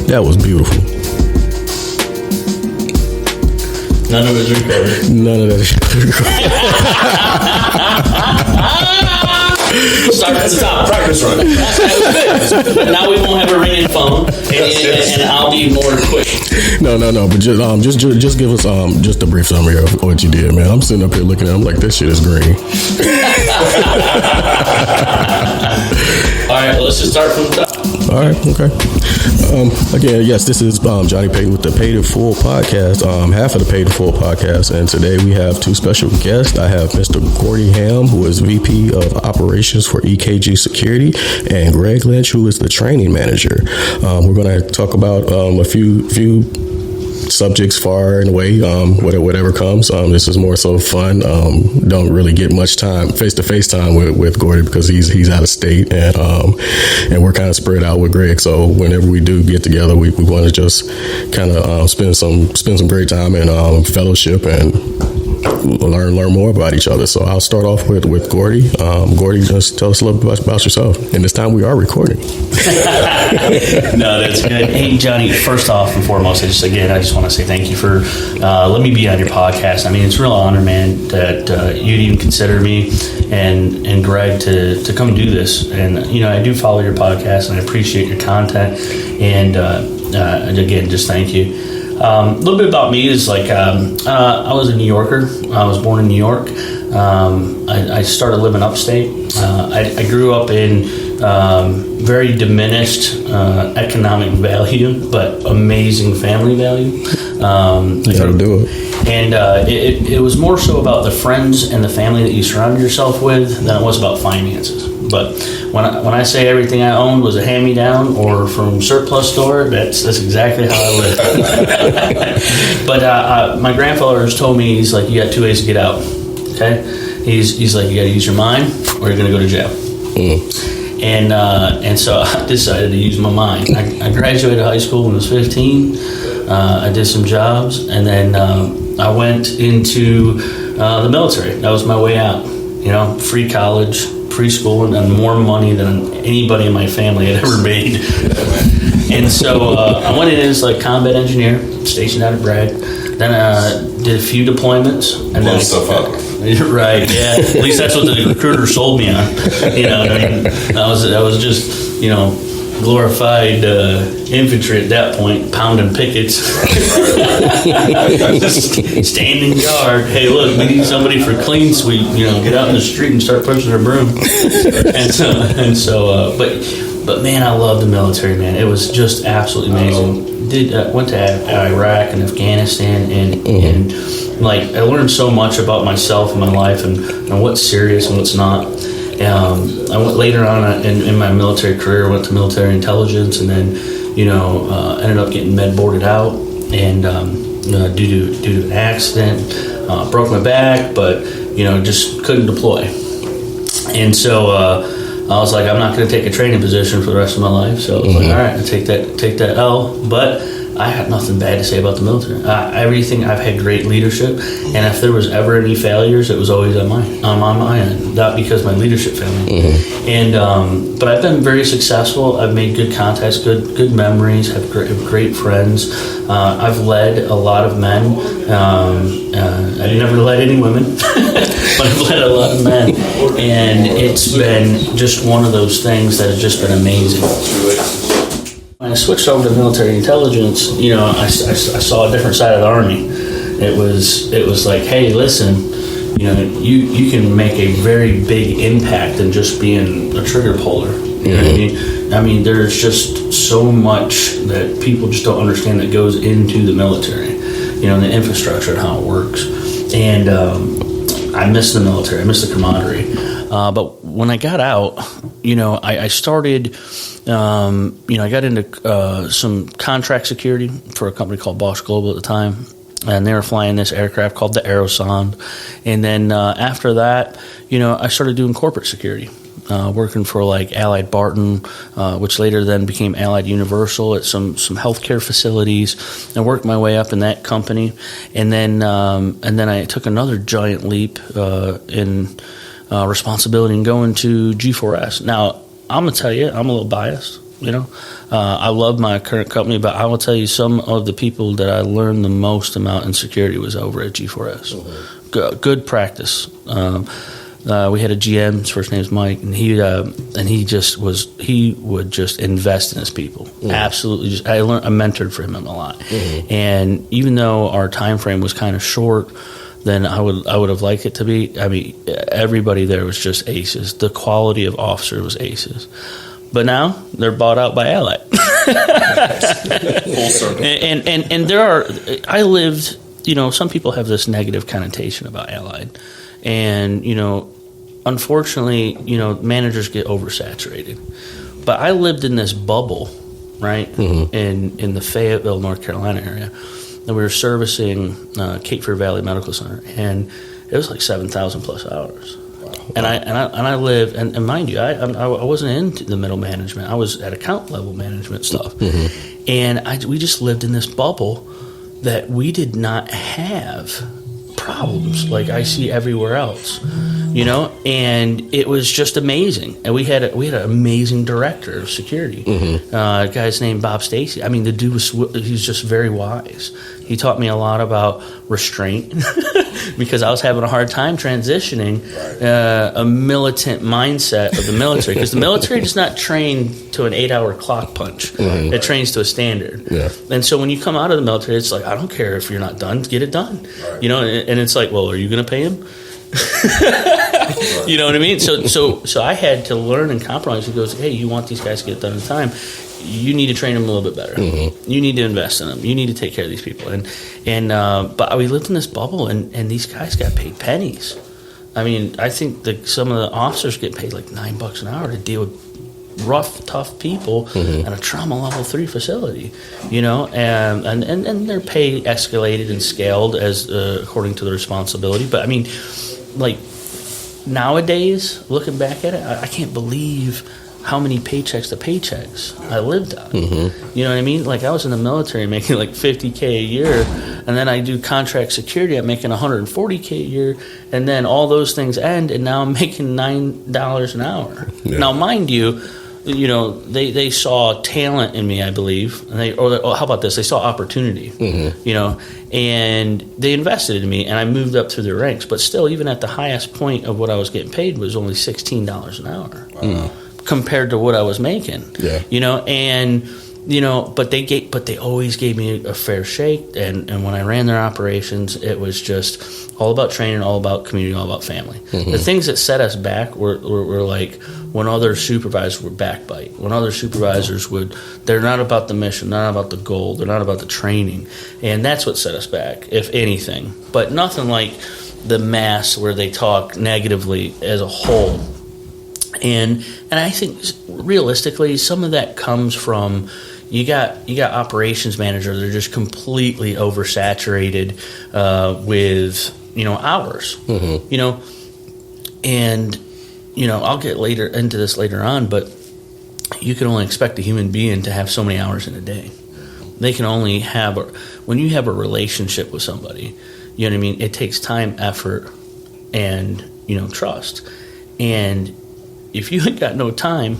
That was beautiful. None of it is recorded. None of that is Start at the top. Practice run. Now we won't have a ringing phone, and I'll be more quick. No. But just give us just a brief summary of what you did, man. I'm sitting up here looking at it, I'm like, this shit is green. All right, let's just start from the top. All right, okay. Again, yes, this is Johnny Payton with the Paid in Full podcast, half of the Paid in Full podcast, and today we have two special guests. I have Mr. Gordy Hamm, who is VP of Operations for EKG Security, and Greg Lynch, who is the training manager. We're going to talk about a few subjects far and away, whatever comes. This is more so fun. Don't really get much time, face-to-face time with Gordy because he's out of state, and we're kind of spread out with Greg. So whenever we do get together, we want to just kind of spend some great time and fellowship and learn more about each other. So I'll start off with Gordy. Gordy, just tell us a little bit about yourself. And this time we are recording. No, that's good. Hey, Johnny, first off and foremost, I just want to say thank you for letting me be on your podcast. I mean, it's a real honor, man, that you'd even consider me and Greg to come do this. And, I do follow your podcast and I appreciate your content. And again, just thank you. A little bit about me is like I was a New Yorker. I was born in New York. I started living upstate. I grew up in very diminished economic value, but amazing family value. That'll do it. And it was more so about the friends and the family that you surrounded yourself with than it was about finances. But when I say everything I owned was a hand-me-down or from surplus store, that's exactly how I lived. But my grandfather has told me, he's like, you got two ways to get out. Okay, he's like, you got to use your mind or you're going to go to jail. And so I decided to use my mind. I graduated high school when I was 15. I did some jobs, and then I went into the military. That was my way out. Free college, preschool, and more money than anybody in my family had ever made. And so I went in as like combat engineer, stationed out of Bragg. Then I did a few deployments. And blow stuff up. Right, yeah. At least that's what the recruiter sold me on. I was just, glorified infantry at that point, pounding pickets. Just standing guard. Hey, look, we need somebody for clean sweep. Get out in the street and start pushing their broom. But man, I love the military, man. It was just absolutely amazing. Went to Iraq and Afghanistan, and I learned so much about myself and my life and what's serious and what's not. I went later on in my military career. I went to military intelligence, and then ended up getting med boarded out, and due to an accident, broke my back, but just couldn't deploy. And so I was like, I'm not going to take a training position for the rest of my life. So I was like, all right, I'll take that L. But I have nothing bad to say about the military. Everything, I've had great leadership, and if there was ever any failures, it was always on my end, not because my leadership failed me. And but I've been very successful. I've made good contacts, good memories, have great friends. I've led a lot of men. I never led any women, but I've led a lot of men, and it's been just one of those things that has just been amazing. When I switched over to military intelligence, I saw a different side of the Army. It was like, hey, listen, you can make a very big impact in just being a trigger puller. You know what I mean? I mean, there's just so much that people just don't understand that goes into the military, the infrastructure and how it works. And I miss the military. I miss the camaraderie. But when I got out, I started, I got into some contract security for a company called Bosch Global at the time. And they were flying this aircraft called the Aerosonde. And then after that, I started doing corporate security, working for like Allied Barton, which later then became Allied Universal at some healthcare facilities, and worked my way up in that company. And then I took another giant leap in responsibility and going to G4S. Now, I'm going to tell you, I'm a little biased. I love my current company, but I will tell you some of the people that I learned the most about in security was over at G4S. Mm-hmm. Good practice. We had a GM. His first name's Mike, and he would just invest in his people. Mm-hmm. Absolutely, I mentored for him a lot. Mm-hmm. And even though our time frame was kind of short than I would have liked it to be, I mean, everybody there was just aces. The quality of officer was aces. But now they're bought out by Allied. Full circle. And there are. I lived. Some people have this negative connotation about Allied, and unfortunately, managers get oversaturated. But I lived in this bubble, right, mm-hmm. in the Fayetteville, North Carolina area, and we were servicing Cape Fear Valley Medical Center, and it was like 7,000 plus hours. Wow. And I live, and mind you, I wasn't into the middle management. I was at account level management stuff, mm-hmm. and we just lived in this bubble that we did not have problems like I see everywhere else, and it was just amazing. And we had an amazing director of security, mm-hmm. A guy's named Bob Stacy. I mean, the dude he's just very wise. He taught me a lot about restraint because I was having a hard time transitioning a militant mindset of the military, because the military does not train to an 8-hour clock punch. Mm-hmm. It trains to a standard. Yeah. And so when you come out of the military, it's like, I don't care if you're not done, get it done. Right. And it's like, well, are you going to pay him? You know what I mean? So I had to learn and compromise. He goes, hey, you want these guys to get done in time, you need to train them a little bit better. Mm-hmm. You need to invest in them. You need to take care of these people. But we lived in this bubble, and these guys got paid pennies. I mean, I think some of the officers get paid like $9 an hour to deal with rough, tough people, mm-hmm. at a trauma level 3 facility, and their pay escalated and scaled as according to the responsibility. But I mean, like nowadays, looking back at it, I can't believe how many paychecks to paychecks I lived on. Mm-hmm. You know what I mean? Like I was in the military making like $50K a year, and then I do contract security, I'm making $140K a year, and then all those things end, and now I'm making $9 an hour. Yeah. Now, mind you, they saw talent in me, I believe, and how about this? They saw opportunity, mm-hmm. And they invested in me, and I moved up through the ranks. But still, even at the highest point of what I was getting paid was only $16 an hour. Wow. Compared to what I was making. Yeah. But they always gave me a fair shake, and when I ran their operations, it was just all about training, all about community, all about family. Mm-hmm. The things that set us back were like when other supervisors would backbite, when other supervisors they're not about the mission, they're not about the goal, they're not about the training, and that's what set us back, if anything. But nothing like the mass where they talk negatively as a whole. And I think realistically, some of that comes from you got operations managers that are just completely oversaturated with hours, mm-hmm. And I'll get into this later on, but you can only expect a human being to have so many hours in a day. They can only have when you have a relationship with somebody, you know what I mean. It takes time, effort, and trust, and if you ain't got no time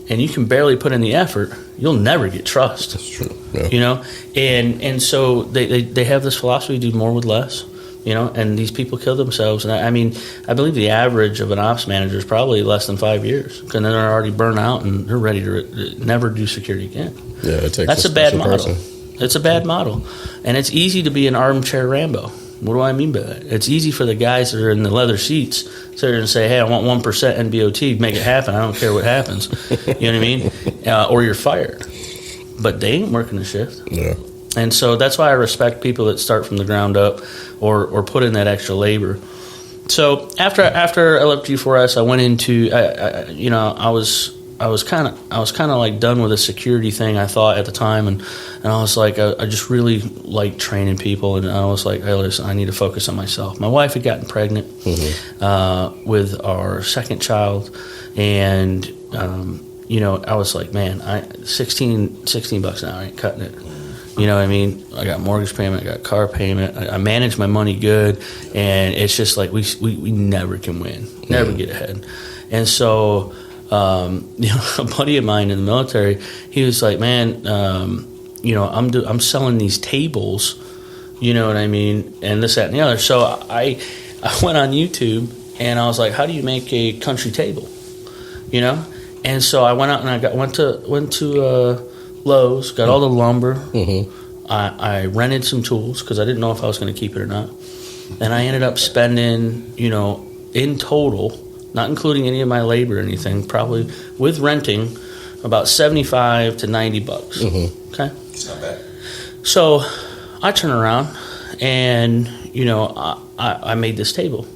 and you can barely put in the effort, you'll never get trust. That's true. Yeah. And so they have this philosophy: do more with less. And these people kill themselves. And I believe the average of an ops manager is probably less than 5 years, and then they're already burnt out and they're ready to never do security again. Yeah, it takes that's a bad model. It's a bad model, and it's easy to be an armchair Rambo. What do I mean by that? It's easy for the guys that are in the leather seats sit there and say, hey, I want 1% NBOT, make it happen. I don't care what happens. You know what I mean? Or you're fired. But they ain't working the shift. Yeah. And so that's why I respect people that start from the ground up or put in that extra labor. So after I left G4S, I went into, I was kind of like done with the security thing, I thought at the time, and I was like, I just really like training people, and I was like, hey, listen, I need to focus on myself. My wife had gotten pregnant, mm-hmm. With our second child, and I was like, man, $16 an hour, I ain't cutting it. You know what I mean? I got mortgage payment, I got car payment, I manage my money good, and it's just like we never can win, never get ahead, and so. a buddy of mine in the military, he was like, man, I'm selling these tables, you know what I mean, and this, that, and the other. So I went on YouTube and I was like, how do you make a country table, you know? And so I went out and I went to Lowe's, got all the lumber. I rented some tools because I didn't know if I was going to keep it or not. And I ended up spending, in total, not including any of my labor or anything, probably with renting, about $75 to $90. Okay, it's not bad. So I turn around and I made this table.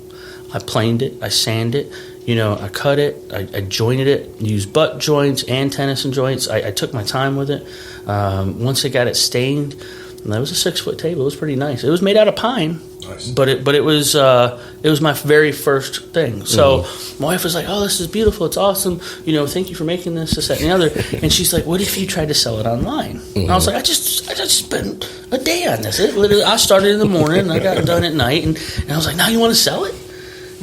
I planed it, I sanded it, I cut it, I jointed it, used butt joints and tennyson joints. I took my time with it. Once I got it stained, and that was a 6-foot table. It was pretty nice. It was made out of pine. Nice. But it was my very first thing. So my wife was like, "Oh, this is beautiful. It's awesome. Thank you for making this, that, and the other." And she's like, "What if you tried to sell it online?" And I was like, "I just spent a day on this. I started in the morning and I got done at night, and I was like, now you want to sell it?"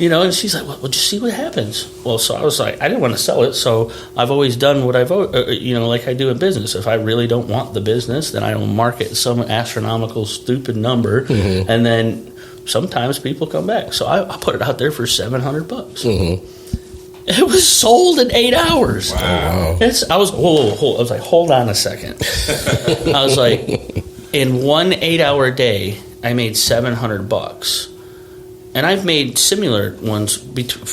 And she's like, well, just see what happens. Well, so I was like, I didn't want to sell it, so I've always done what I've, like I do in business. If I really don't want the business, then I will market some astronomical, stupid number, and then sometimes people come back. So I put it out there for $700. It was sold in 8 hours. Wow. I was like, hold on a second. I was like, in one 8-hour day, I made $700. And I've made similar ones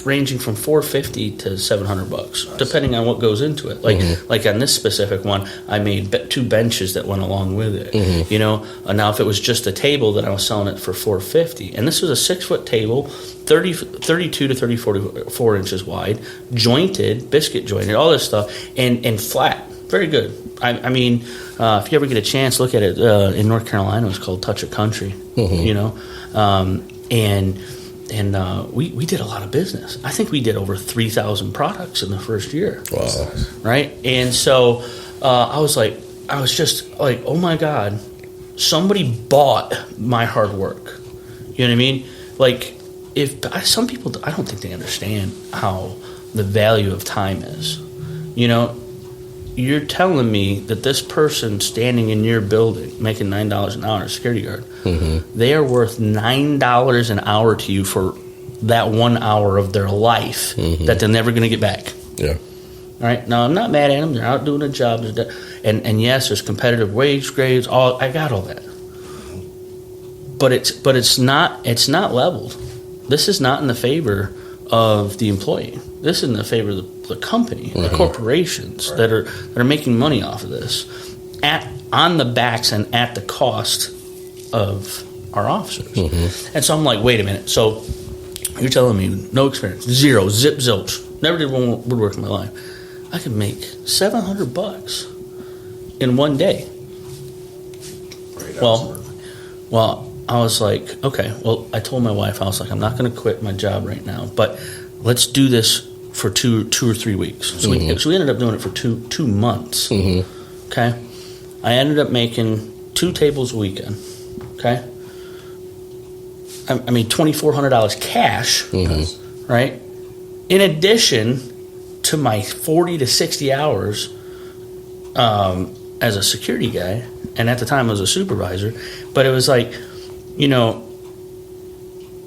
ranging from $450 to $700, depending on what goes into it. Like on this specific one, I made 2 benches that went along with it. Now if it was just a table, then I was selling it for $450. And this was a 6-foot table, 32 to 34 inches wide, jointed, biscuit jointed, all this stuff, and flat. Very good. I mean, if you ever get a chance, look at it. In North Carolina, it's called Touch of Country. And we did a lot of business. I think we did over 3,000 products in the first year. Wow. Right? And so I was just like, oh my God, somebody bought my hard work. You know what I mean? Like, some people, I don't think they understand how the value of time is. You're telling me that this person standing in your building making $9 an hour, security guard, they are worth $9 an hour to you for that 1 hour of their life that they're never going to get back. Yeah. All right. Now I'm not mad at them; they're out doing a job, and yes, there's competitive wage grades. I got all that, but it's not leveled. This is not in the favor of the employee. This is in the favor of the company, the corporations that are making money off of this, on the backs and at the cost of our officers. And so I'm like, wait a minute. So you're telling me no experience, zero, zip, zilch, never did woodwork in my life. I could make $700 in one day. Well, I was like, okay. Well, I told my wife, I was like, I'm not going to quit my job right now, but let's do this for two or 3 weeks. So we ended up doing it for two months. Okay, I ended up making 2 tables a weekend. Okay, I made $2,400 cash. Right, in addition to my 40 to 60 hours as a security guy, and at the time I was a supervisor. But it was like,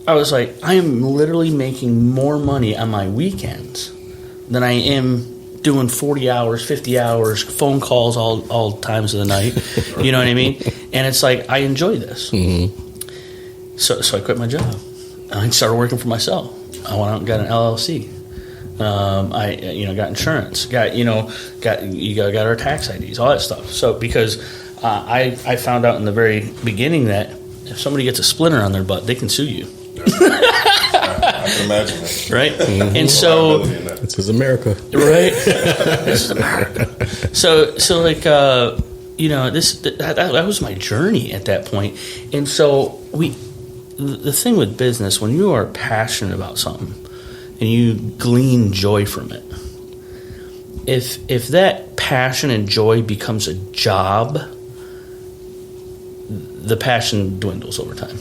I was like, I am literally making more money on my weekends than I am doing 40 hours, 50 hours, phone calls all times of the night. You know what I mean? And it's like, I enjoy this. So I quit my job. I started working for myself. I went out and got an LLC. I got insurance. Got our tax IDs, all that stuff. So because I found out in the very beginning that if somebody gets a splinter on their butt, they can sue you. I can imagine that. Right? And so This is America. Right? This is America. So like, that was my journey at that point. And so the thing with business, when you are passionate about something and you glean joy from it, if that passion and joy becomes a job, the passion dwindles over time.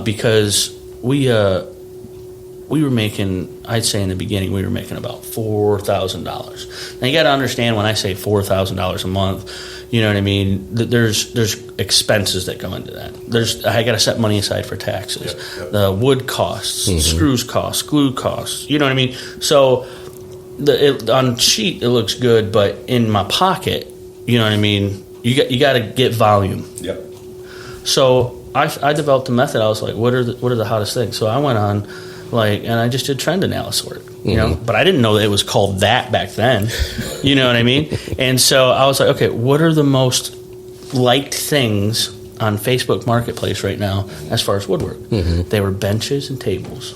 Because we were making I'd say in the beginning we were making about $4,000. Now you got to understand, when I say $4,000 a month, you know what I mean? There's expenses that go into that. I got to set money aside for taxes, the wood costs, screws costs, glue costs. You know what I mean? So on sheet it looks good, but in my pocket, you know what I mean? You got to get volume. Yep. So I developed a method. I was like, what are the hottest things? So I went on, and I just did trend analysis work, you know, but I didn't know that it was called that back then. You know what I mean? And so I was like, okay, what are the most liked things on Facebook Marketplace right now as far as woodwork? They were benches and tables,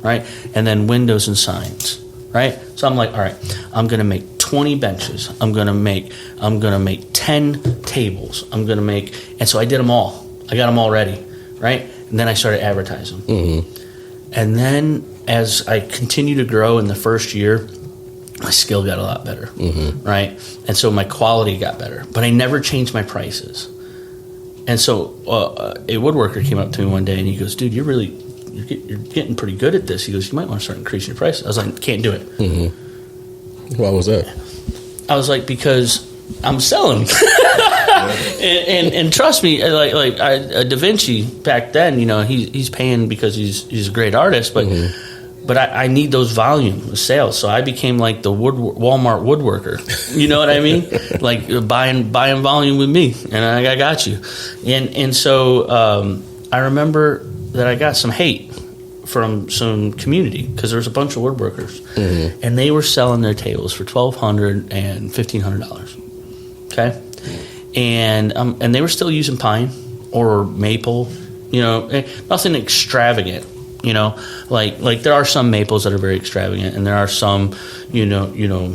right? And then windows and signs, right? So I'm like, all right, I'm going to make 20 benches. I'm going to make 10 tables. And so I did them all. I got them all ready, right? And then I started advertising. And then as I continued to grow in the first year, my skill got a lot better, right? And so my quality got better, but I never changed my prices. And so a woodworker came up to me one day and he goes, dude, you're getting pretty good at this. He goes, you might want to start increasing your prices. I was like, can't do it. Why was that? I was like, because I'm selling. and trust me, Da Vinci back then, you know, he's paying because he's a great artist, but I need those volume sales. So I became like the Walmart woodworker. You know what I mean? Like buying volume with me, and I got you. And so I remember that I got some hate from some community because there was a bunch of woodworkers, and they were selling their tables for $1,200 and $1,500. Okay. And they were still using pine or maple, you know, nothing extravagant, you know, like there are some maples that are very extravagant, and there are some, you know,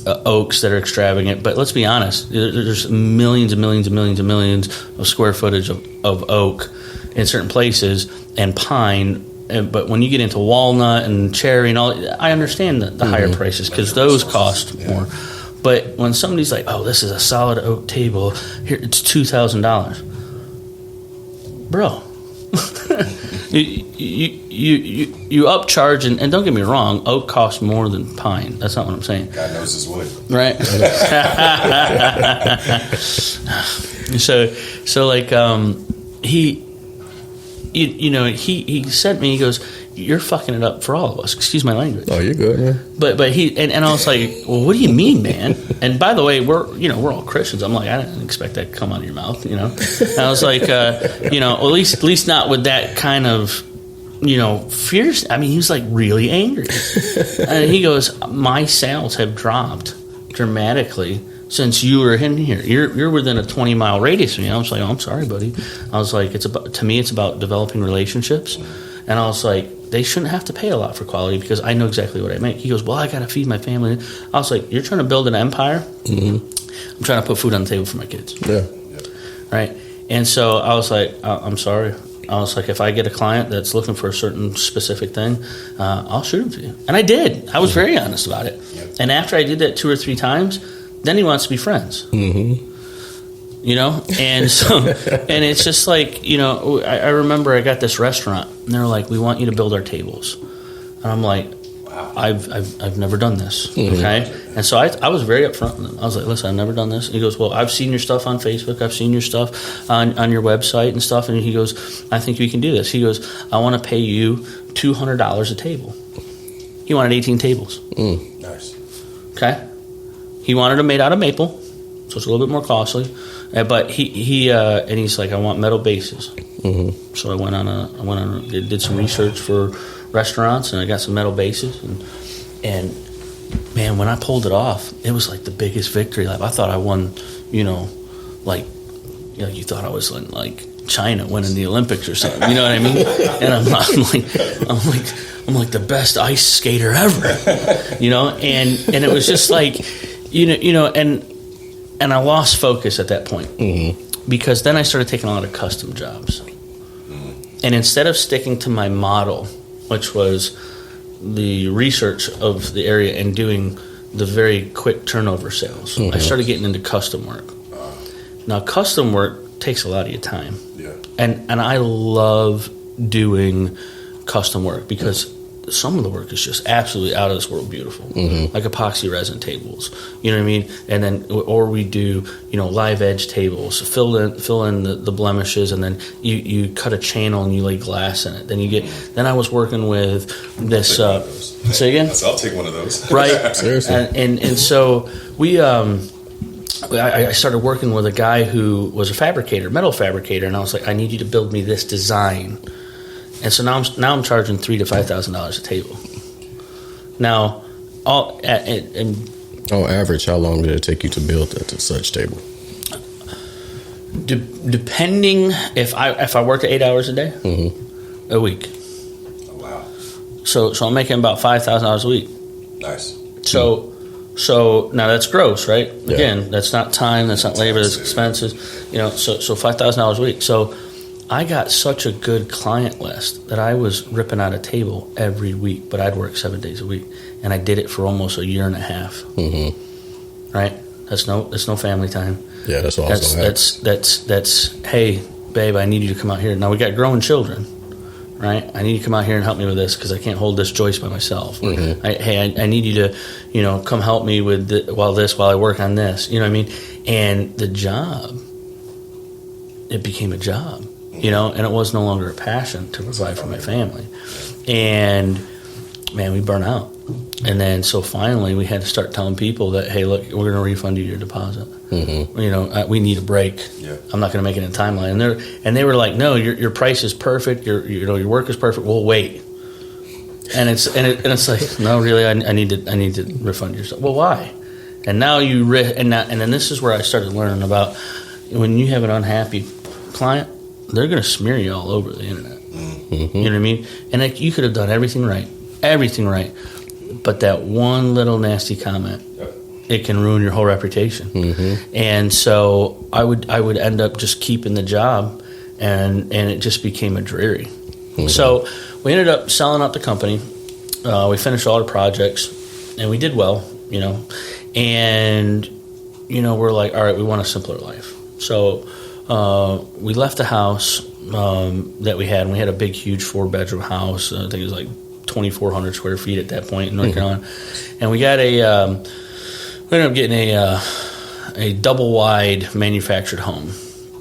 oaks that are extravagant. But let's be honest, there's millions and millions and millions and millions of square footage of oak in certain places, and pine. But when you get into walnut and cherry and all, I understand the higher prices because those cost more. But when somebody's like, "Oh, this is a solid oak table. Here, it's $2,000," bro. you upcharge, and don't get me wrong, oak costs more than pine. That's not what I'm saying. God knows his wood, right? So like he sent me. He goes, "You're fucking it up for all of us." Excuse my language. Oh, you're good, man. But he and I was like, "Well, what do you mean, man?" And by the way, we're all Christians. I'm like, I didn't expect that to come out of your mouth, you know. And I was like, at least not with that kind of, fierce. I mean, he was like really angry. And he goes, "My sales have dropped dramatically since you were in here. You're within a 20-mile radius of me." I was like, "Oh, I'm sorry, buddy." I was like, it's about developing relationships. And I was like, they shouldn't have to pay a lot for quality because I know exactly what I make. He goes, "Well, I got to feed my family." I was like, "You're trying to build an empire? I'm trying to put food on the table for my kids." Yeah. Right? And so I was like, "I'm sorry." I was like, if I get a client that's looking for a certain specific thing, I'll shoot him to you. And I did. I was very honest about it. Yep. And after I did that 2 or 3 times, then he wants to be friends. And so, and it's just like, I remember I got this restaurant, and they're like, "We want you to build our tables." And I'm like, "Wow, I've never done this." Okay. And so I was very upfront with him. I was like, "Listen, I've never done this." And he goes, "Well, I've seen your stuff on Facebook. I've seen your stuff on your website and stuff." And he goes, "I think we can do this." He goes, "I want to pay you $200 a table." He wanted 18 tables. Nice. Okay. He wanted them made out of maple, so it's a little bit more costly. But he's like, "I want metal bases." So I went on did some research for restaurants, and I got some metal bases, and man, when I pulled it off, it was like the biggest victory. Like I thought I won, like you thought I was in like China winning the Olympics or something. You know what I mean? And I'm like the best ice skater ever. And it was just like, and I lost focus at that point because then I started taking a lot of custom jobs. And instead of sticking to my model, which was the research of the area and doing the very quick turnover sales, I started getting into custom work. Now, custom work takes a lot of your time. Yeah. And I love doing custom work because some of the work is just absolutely out of this world beautiful, like epoxy resin tables. You know what I mean? And then, or we do, live edge tables, fill in the blemishes, and then you cut a channel and you lay glass in it. Then I was working with this. Say again? I'll take one of those. Right. Seriously. And so we. I started working with a guy who was a fabricator, metal fabricator, and I was like, I need you to build me this design. And so now I'm charging $3,000 to $5,000 a table. Now, on average, how long did it take you to build such table? Depending if I worked 8 hours a day, a week. Oh, wow. So I'm making about $5,000 a week. Nice. So now that's gross, right? Yeah. Again, that's not time, that's not labor, that's expenses. So $5,000 a week. So I got such a good client list that I was ripping out a table every week, but I'd work 7 days a week, and I did it for almost a year and a half. Right? That's no family time. Yeah, that's all. That's hey, babe, I need you to come out here. Now we got growing children, right? I need you to come out here and help me with this because I can't hold this joist by myself. I need you to come help me with while I work on this. You know what I mean? And the job, it became a job. And it was no longer a passion to provide for my family. And, man, we burnt out. And then so finally we had to start telling people that, hey, look, we're going to refund you your deposit. We need a break. Yeah. I'm not going to make it in a timeline. And they were like, no, your price is perfect. Your work is perfect. We'll wait. And it's like, no, really, I need to refund yourself. Well, why? And now and then this is where I started learning about when you have an unhappy client, they're going to smear you all over the internet. You know what I mean? And you could have done everything right, but that one little nasty comment, it can ruin your whole reputation. And so I would end up just keeping the job, and it just became a dreary. So we ended up selling out the company. We finished all the projects, and we did well, And we're like, all right, we want a simpler life. So we left the house that we had, and we had a big, huge 4-bedroom house. I think it was like 2,400 square feet at that point in North Carolina. And we got we ended up getting a double-wide manufactured home.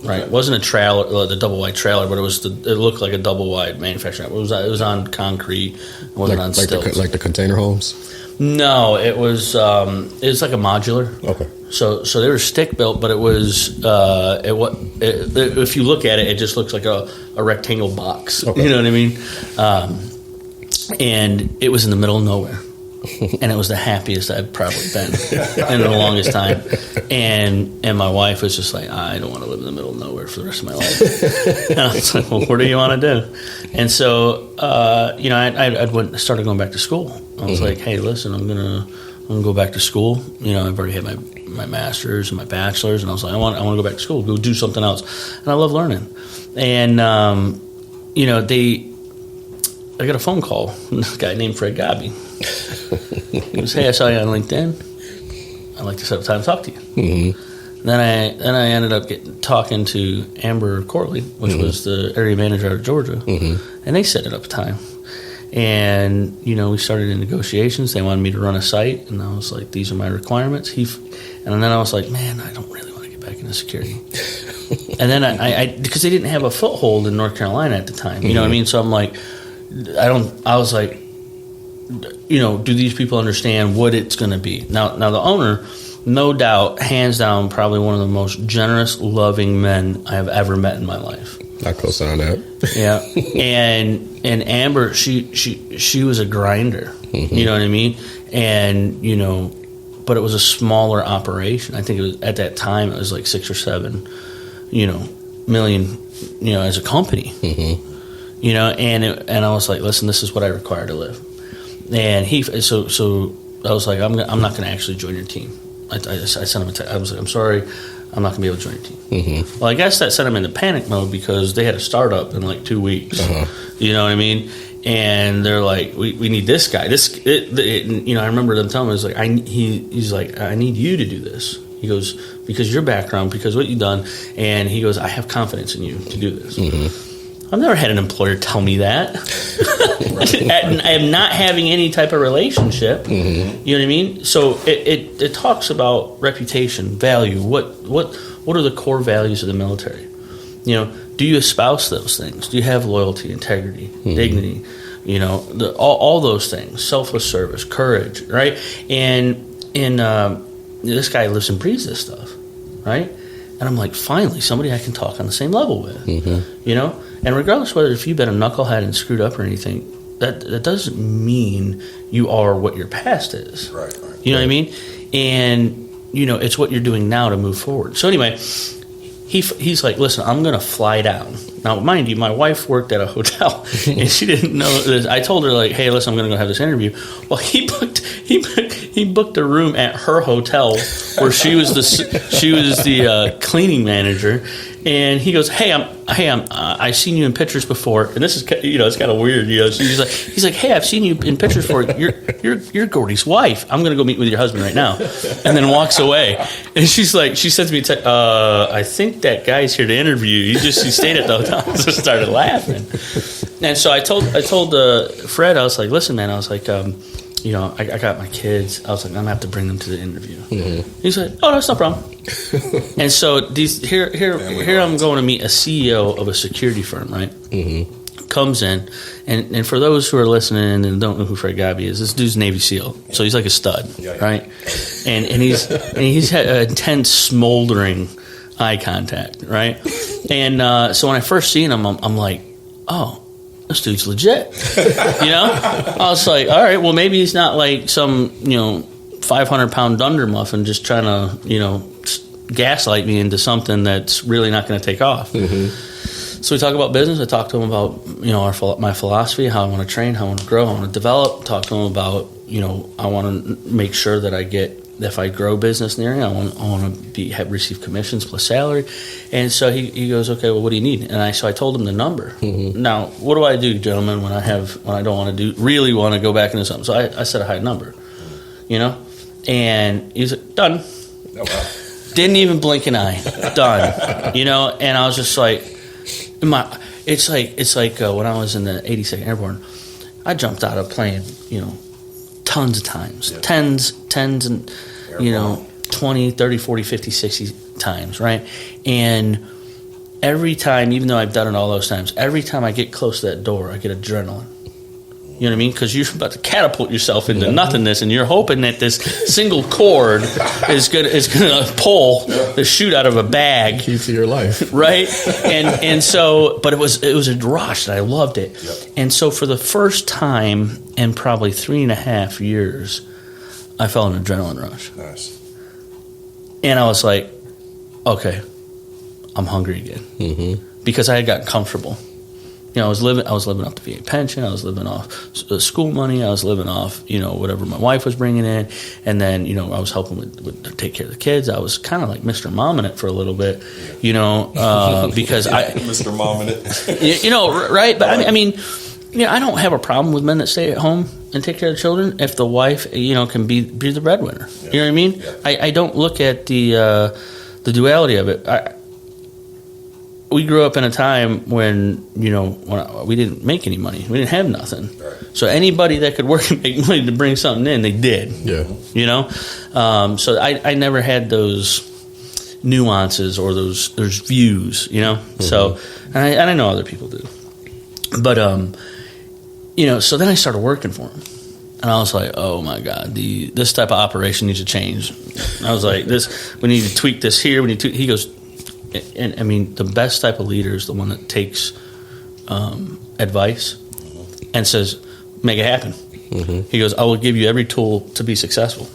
Right, it wasn't a trailer, the double-wide trailer, but it looked like a double-wide manufactured home. It was on concrete. It wasn't on stilts. Like the container homes? No, it was like a modular. Okay. So they were stick built, but it was if you look at it, it just looks like a rectangle box. Okay. You know what I mean? And it was in the middle of nowhere, and it was the happiest I've probably been in the longest time. And my wife was just like, I don't want to live in the middle of nowhere for the rest of my life. And I was like, well, what do you want to do? And so I started going back to school. I was like, hey, listen, I'm gonna go back to school. I've already had my master's and my bachelor's, and I was like, I want to go back to school, go do something else. And I love learning. And I got a phone call from this guy named Fred Gobby. He goes, hey, I saw you on LinkedIn. I'd like to set up time to talk to you. Then I ended up talking to Amber Corley, which was the area manager out of Georgia, and they set it up a time. And, we started in negotiations. They wanted me to run a site, and I was like, these are my requirements. And then I was like, man, I don't really want to get back into security. And then I because they didn't have a foothold in North Carolina at the time, you know what I mean? So I'm like, I was like, do these people understand what it's going to be? Now the owner, no doubt, hands down, probably one of the most generous, loving men I have ever met in my life. I co-sign that. Yeah, and Amber, she was a grinder. You know what I mean? And but it was a smaller operation. I think it was at that time it was like 6 or 7, million, as a company. And I was like, listen, this is what I require to live. And so I was like, I'm not going to actually join your team. I sent him a text. I was like, I'm sorry, I'm not going to be able to join your team. Well, I guess that sent him into panic mode because they had a startup in like 2 weeks. You know what I mean? And they're like, we need this guy. I remember them telling me, he's like, I need you to do this. He goes, because your background, because what you've done. And he goes, I have confidence in you to do this. I've never had an employer tell me that. I am not having any type of relationship. Mm-hmm. You know what I mean? So it talks about reputation, value. What are the core values of the military? You know, do you espouse those things? Do you have loyalty, integrity, dignity? You know, all those things, selfless service, courage, right? And this guy lives and breathes this stuff, right? And I'm like, finally, somebody I can talk on the same level with, you know? And regardless whether if you've been a knucklehead and screwed up or anything, that doesn't mean you are what your past is. Right. You know what I mean? And, you know, it's what you're doing now to move forward. So anyway, he's like, listen, I'm going to fly down. Now, mind you, my wife worked at a hotel, and she didn't know this. I told her, like, hey, listen, I'm going to go have this interview. Well, he booked a room at her hotel where she was the cleaning manager. And he goes, hey, I've seen you in pictures before, and this is, you know, it's kind of weird, you know. So he's like, hey, I've seen you in pictures before. You're Gordy's wife. I'm gonna go meet with your husband right now, and then walks away. And she's like, she sends me a text, I think that guy's here to interview you. He stayed at the hotel. So I started laughing, and so I told Fred, I was like, listen, man, I was like, you know, I got my kids. I was like, I'm gonna have to bring them to the interview. He's like, oh, that's no problem. And so here I'm going to meet a CEO of a security firm, right? Comes in, and for those who are listening and don't know who Fred Gabi is, this dude's Navy SEAL, so he's like a stud, right? And he's had an intense, smoldering eye contact, right? And so when I first seen him, I'm like, oh, this dude's legit, you know? I was like, all right, well, maybe he's not like some, you know, 500-pound dunder muffin just trying to, you know, gaslight me into something that's really not going to take off. So we talk about business. I talk to him about, you know, my philosophy, how I want to train, how I want to grow, how I want to develop. Talk to him about, you know, I want to make sure that if I grow business in the area, I want to receive commissions plus salary. And so he goes, okay, well, what do you need? And so I told him the number. Now, what do I do, gentlemen, when I don't want to really want to go back into something? So I set a high number, you know, and he's like, done. Oh, wow. Didn't even blink an eye. Done. You know, and I was just like, it's like when I was in the 82nd Airborne, I jumped out of a plane, you know, tons of times, tens and, you know, 20, 30, 40, 50, 60 times, right? And every time, even though I've done it all those times, every time I get close to that door, I get adrenaline. You know what I mean? Because you're about to catapult yourself into nothingness, and you're hoping that this single cord is going to pull the chute out of a bag. Key to your life, right? And so, but it was a rush, and I loved it. And so, for the first time in probably 3.5 years, I felt an adrenaline rush. Nice. And I was like, okay, I'm hungry again, because I had gotten comfortable. You know, I was living off the VA pension. I was living off school money. I was living off, you know, whatever my wife was bringing in. And then, you know, I was helping with take care of the kids. I was kind of like Mr. Mom in it for a little bit, you know, because Mr. Mom in it. You know, right? But I mean, you know, I don't have a problem with men that stay at home and take care of the children if the wife, you know, can be the breadwinner. Yeah. You know what I mean? Yeah. I don't look at the duality of it. We grew up in a time when, you know, we didn't make any money. We didn't have nothing. Right. So anybody that could work and make money to bring something in, they did. Yeah. You know? So I never had those nuances or those views, you know? So, and I know other people do. But, you know, so then I started working for him. And I was like, oh, my God, this type of operation needs to change. I was like, we need to tweak this here. He goes, and I mean, the best type of leader is the one that takes advice and says, make it happen. He goes, I will give you every tool to be successful.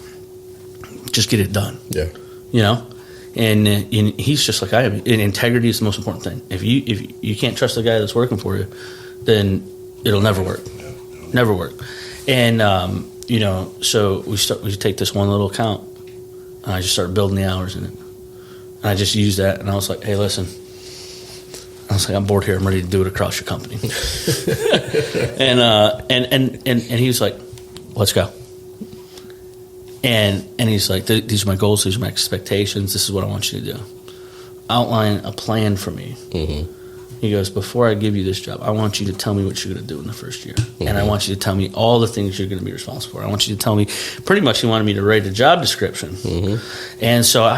Just get it done. Yeah. You know? And he's just like I am. And integrity is the most important thing. If you can't trust the guy that's working for you, then it'll never work. Never work. And, you know, so we take this one little account, and I just started building the hours in it. And I just used that, and I was like, hey, listen. I was like, I'm bored here. I'm ready to do it across your company. and he was like, let's go. And he's like, these are my goals. These are my expectations. This is what I want you to do. Outline a plan for me. He goes, before I give you this job, I want you to tell me what you're going to do in the first year. And I want you to tell me all the things you're going to be responsible for. I want you to tell me, pretty much he wanted me to write a job description. And so when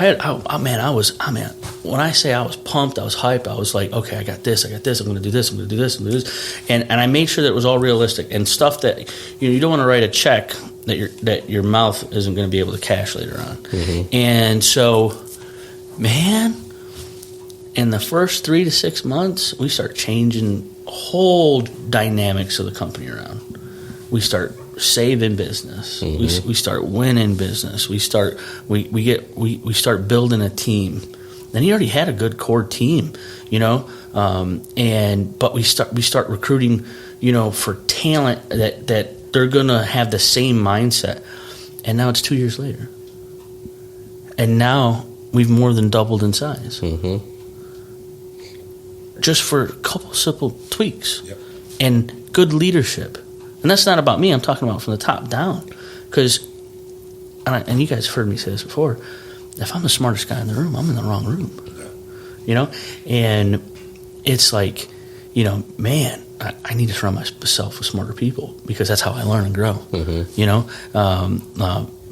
I say I was pumped, I was hyped, I was like, okay, I got this, I'm going to do this, I'm going to do this, I'm going to do this. And I made sure that it was all realistic and stuff that, you don't want to write a check that your mouth isn't going to be able to cash later on. And so, man, in the first 3 to 6 months, we start changing whole dynamics of the company around. We start saving business. We start winning business. We start building a team. And he already had a good core team, but we start recruiting, for talent that they're gonna have the same mindset. And now it's 2 years later, and now we've more than doubled in size. Just for a couple simple tweaks and good leadership. And that's not about me. I'm talking about from the top down. Because, and you guys have heard me say this before, if I'm the smartest guy in the room, I'm in the wrong room. And it's like, man, I need to surround myself with smarter people because that's how I learn and grow.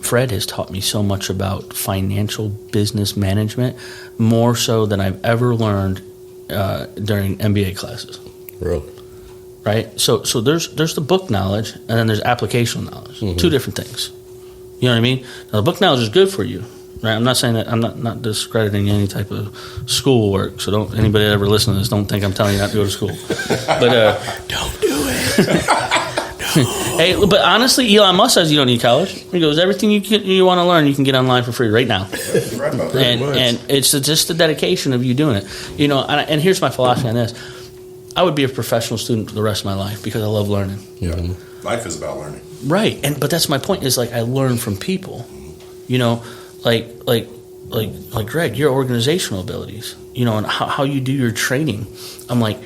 Fred has taught me so much about financial business management, more so than I've ever learned during MBA classes. Really? Right? So there's the book knowledge, and then there's applicational knowledge. Two different things. You know what I mean? Now, the book knowledge is good for you. Right? I'm not saying that. I'm not discrediting any type of school work. So don't anybody that ever listen to this, don't think I'm telling you not to go to school. But don't do it. Hey, but honestly, Elon Musk says you don't need college. He goes, everything you want to learn, you can get online for free right now. Right about that. And it's just the dedication of you doing it. And here's my philosophy on this. I would be a professional student for the rest of my life because I love learning. Life is about learning. Right. But that's my point is like I learn from people. Like Greg, your organizational abilities, and how you do your training. I'm like,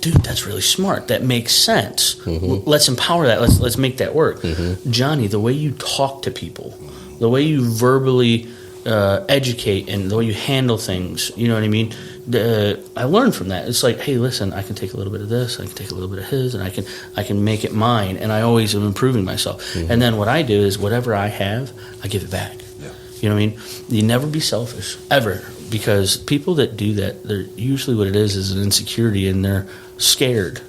dude, that's really smart. That makes sense. Let's empower that. Let's make that work. Johnny, the way you talk to people, the way you verbally educate, and the way you handle things, you know what I mean? I learned from that. It's like, hey, listen, I can take a little bit of this, I can take a little bit of his, and I can make it mine. And I always am improving myself. And then what I do is whatever I have, I give it back. You know what I mean? You never be selfish, ever. Because people that do that, they're usually what it is an insecurity, and they're scared.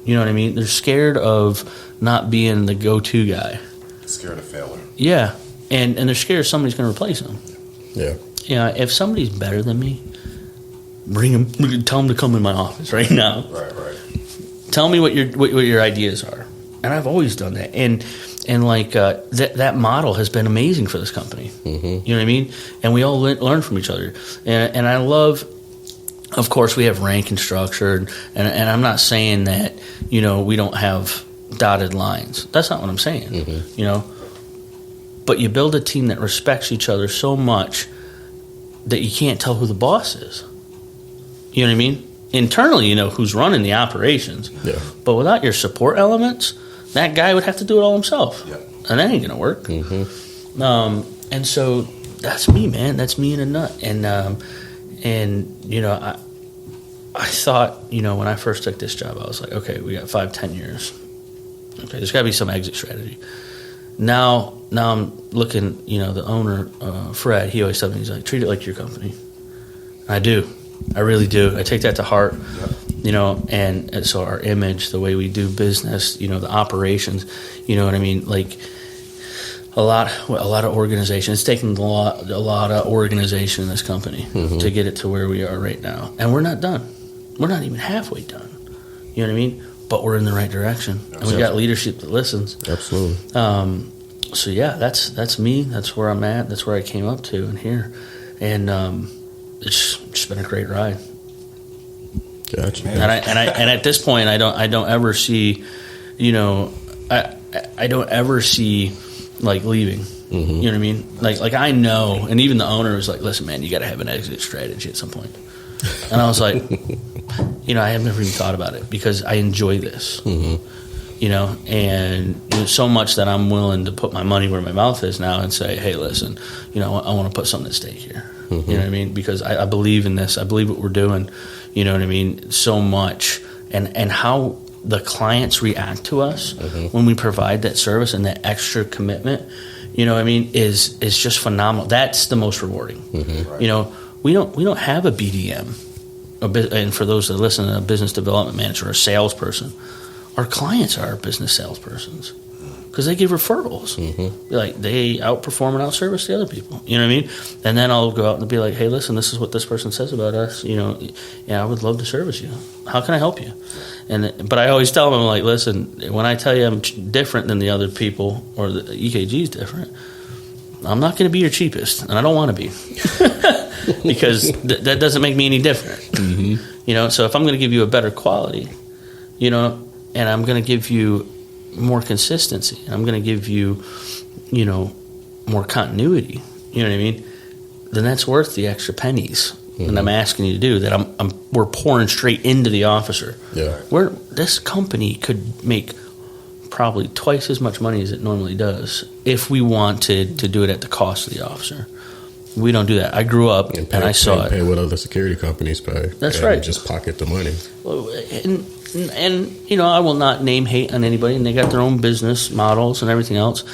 You know what I mean? They're scared of not being the go-to guy. Scared of failure. Yeah. And they're scared somebody's going to replace them. Yeah. If somebody's better than me, bring them, tell them to come in my office right now. Right. Tell me what your ideas are. And I've always done that. And like that model has been amazing for this company. You know what I mean? And we all learn from each other. And I love, of course, we have rank and structure. And I'm not saying that, we don't have dotted lines. That's not what I'm saying, But you build a team that respects each other so much that you can't tell who the boss is. You know what I mean? Internally, you know who's running the operations. Yeah. But without your support elements, that guy would have to do it all himself. Yeah. And that ain't going to work. And so that's me, man. That's me in a nut. And I thought, when I first took this job, I was like, okay, we got 5-10 years. Okay, there's got to be some exit strategy. Now I'm looking, the owner, Fred, he always tells me, he's like, treat it like your company. I do. I really do. I take that to heart, and so our image, the way we do business, the operations, you know what I mean? Like a lot of organization. It's taken a lot of organization in this company to get it to where we are right now. And we're not done. We're not even halfway done. You know what I mean? But we're in the right direction. And we've got leadership that listens. Absolutely. So yeah, that's me. That's where I'm at. That's where I came up to and here. And it's just been a great ride. Gotcha. And at this point, I don't ever see, I don't ever see like leaving. You know what I mean? Like I know, and even the owner was like, "Listen, man, you got to have an exit strategy at some point." And I was like, I have never even thought about it because I enjoy this. And so much that I'm willing to put my money where my mouth is now and say, hey, listen, I want to put something at stake here. You know what I mean? Because I believe in this. I believe what we're doing, you know what I mean, so much, and how the clients react to us when we provide that service and that extra commitment, you know what I mean, is just phenomenal. That's the most rewarding. Right. You know, we don't have a BDM, and for those that listen, a business development manager or a salesperson. Our clients are our business salespersons because they give referrals. Like they outperform and outservice the other people. You know what I mean? And then I'll go out and be like, hey, listen, this is what this person says about us. You know, yeah, I would love to service you. How can I help you? But I always tell them, I'm like, listen, when I tell you I'm different than the other people or the EKG is different, I'm not going to be your cheapest, and I don't want to be because that doesn't make me any different. You know, so if I'm going to give you a better quality, you know, and I'm going to give you more consistency, and I'm going to give you, you know, more continuity, you know what I mean, then that's worth the extra pennies that I'm asking you to do, that we're pouring straight into the officer. Yeah. This company could make probably twice as much money as it normally does if we wanted to do it at the cost of the officer. We don't do that. I grew up and I saw it. Pay what other security companies pay. That's right. Just pocket the money. And you know, I will not name hate on anybody, and they got their own business models and everything else.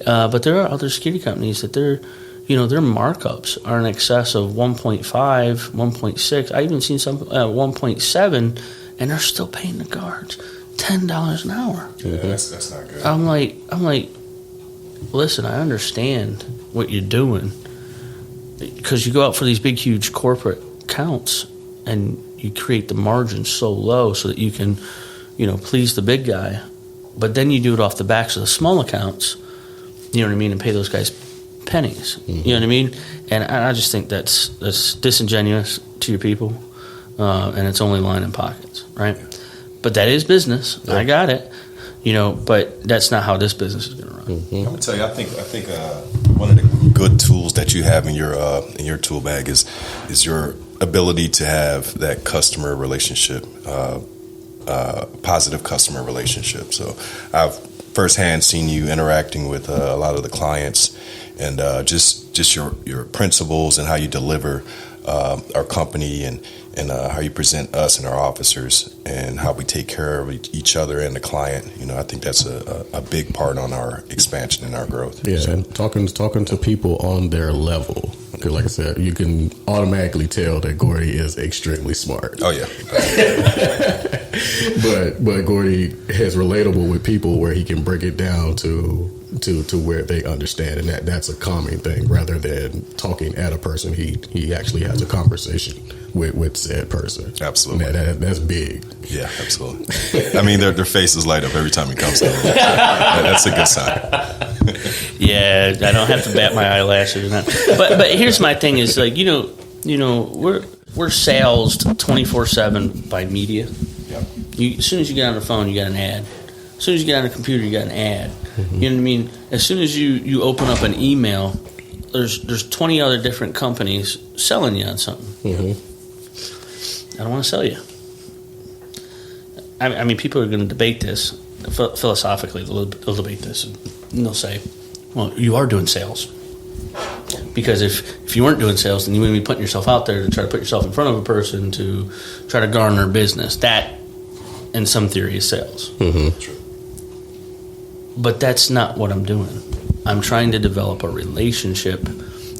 But there are other security companies that their markups are in excess of 1.5, 1.6. I even seen some 1.7, and they're still paying the guards $10 an hour. Yeah, that's not good. I'm like, listen, I understand what you're doing because you go out for these big, huge corporate accounts, and you create the margin so low so that you can, you know, please the big guy. But then you do it off the backs of the small accounts, you know what I mean, and pay those guys pennies. You know what I mean? And I just think that's disingenuous to your people, and it's only lining pockets, right? But that is business. Yeah. I got it. You know, but that's not how this business is going to run. I'm gonna tell you, I think one of the good tools that you have in your tool bag is your ability to have that customer relationship, positive customer relationship. So I've firsthand seen you interacting with a lot of the clients, and just your principles and how you deliver our company and how you present us and our officers and how we take care of each other and the client. You know, I think that's a big part on our expansion and our growth. Yeah, so. And talking to people on their level. Because like I said, you can automatically tell that Gordy is extremely smart. Oh, yeah. but Gordy is relatable with people where he can break it down to where they understand, and that's a calming thing rather than talking at a person. He actually has a conversation with said person. Absolutely. That's big. Yeah, absolutely. I mean, their faces light up every time he comes down. That's a good sign. Yeah, I don't have to bat my eyelashes or not. But here's my thing: is like you know we're sales 24/7 by media. Yep. As soon as you get on the phone, you got an ad. As soon as you get on a computer, you got an ad. You know what I mean? As soon as you open up an email, there's 20 other different companies selling you on something. I don't want to sell you. I mean, people are going to debate this philosophically. They'll debate this, and they'll say, "Well, you are doing sales." Because if you weren't doing sales, then you wouldn't be putting yourself out there to try to put yourself in front of a person to try to garner business. That, in some theory, is sales. True. But that's not what I'm doing. I'm trying to develop a relationship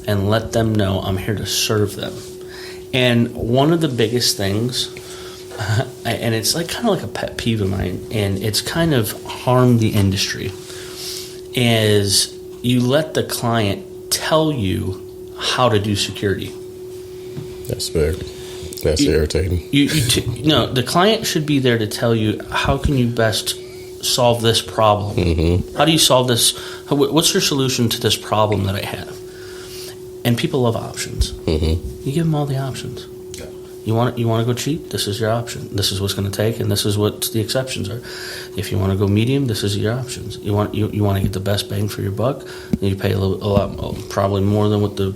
and let them know I'm here to serve them. And one of the biggest things, and it's like kind of like a pet peeve of mine, and it's kind of harmed the industry, is you let the client tell you how to do security. That's big. That's irritating. No, the client should be there to tell you how can you best solve this problem. How do you solve this? What's your solution to this problem that I have? And people love options. You give them all the options. Yeah. You want to go cheap? This is your option. This is what's going to take, and this is what the exceptions are. If you want to go medium, this is your options. You want to get the best bang for your buck, then you pay a lot, probably more than what the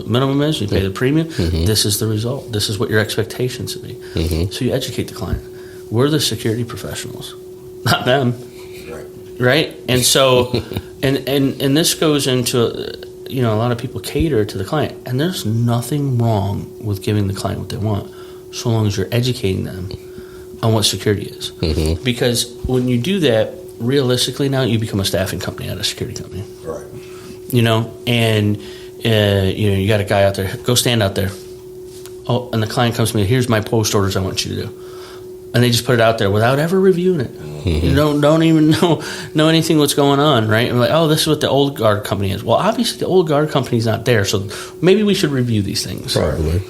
minimum is. You pay the premium. This is the result. This is what your expectations should be. So you educate the client. We're the security professionals, not them. Right? And so, and this goes into, a lot of people cater to the client, and there's nothing wrong with giving the client what they want. so long as you're educating them on what security is. Because when you do that, realistically now, you become a staffing company, not a security company. Right. You know, and you got a guy out there, go stand out there. Oh, and the client comes to me, here's my post orders I want you to do. And they just put it out there without ever reviewing it. You don't even know anything what's going on, right? And like, oh, this is what the old guard company is. Well, obviously the old guard company's not there, so maybe we should review these things. Probably.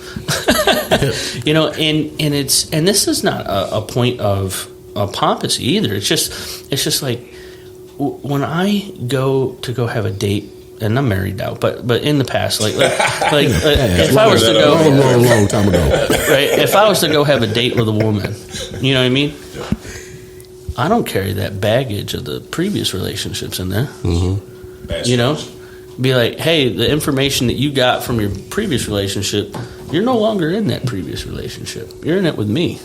You know, and this is not a point of pompous either. It's just like when I go have a date. And I'm married now, but in the past, like if I was to go long time ago, right? If I was to go have a date with a woman, you know what I mean? I don't carry that baggage of the previous relationships in there. You know, be like, hey, the information that you got from your previous relationship, you're no longer in that previous relationship. You're in it with me.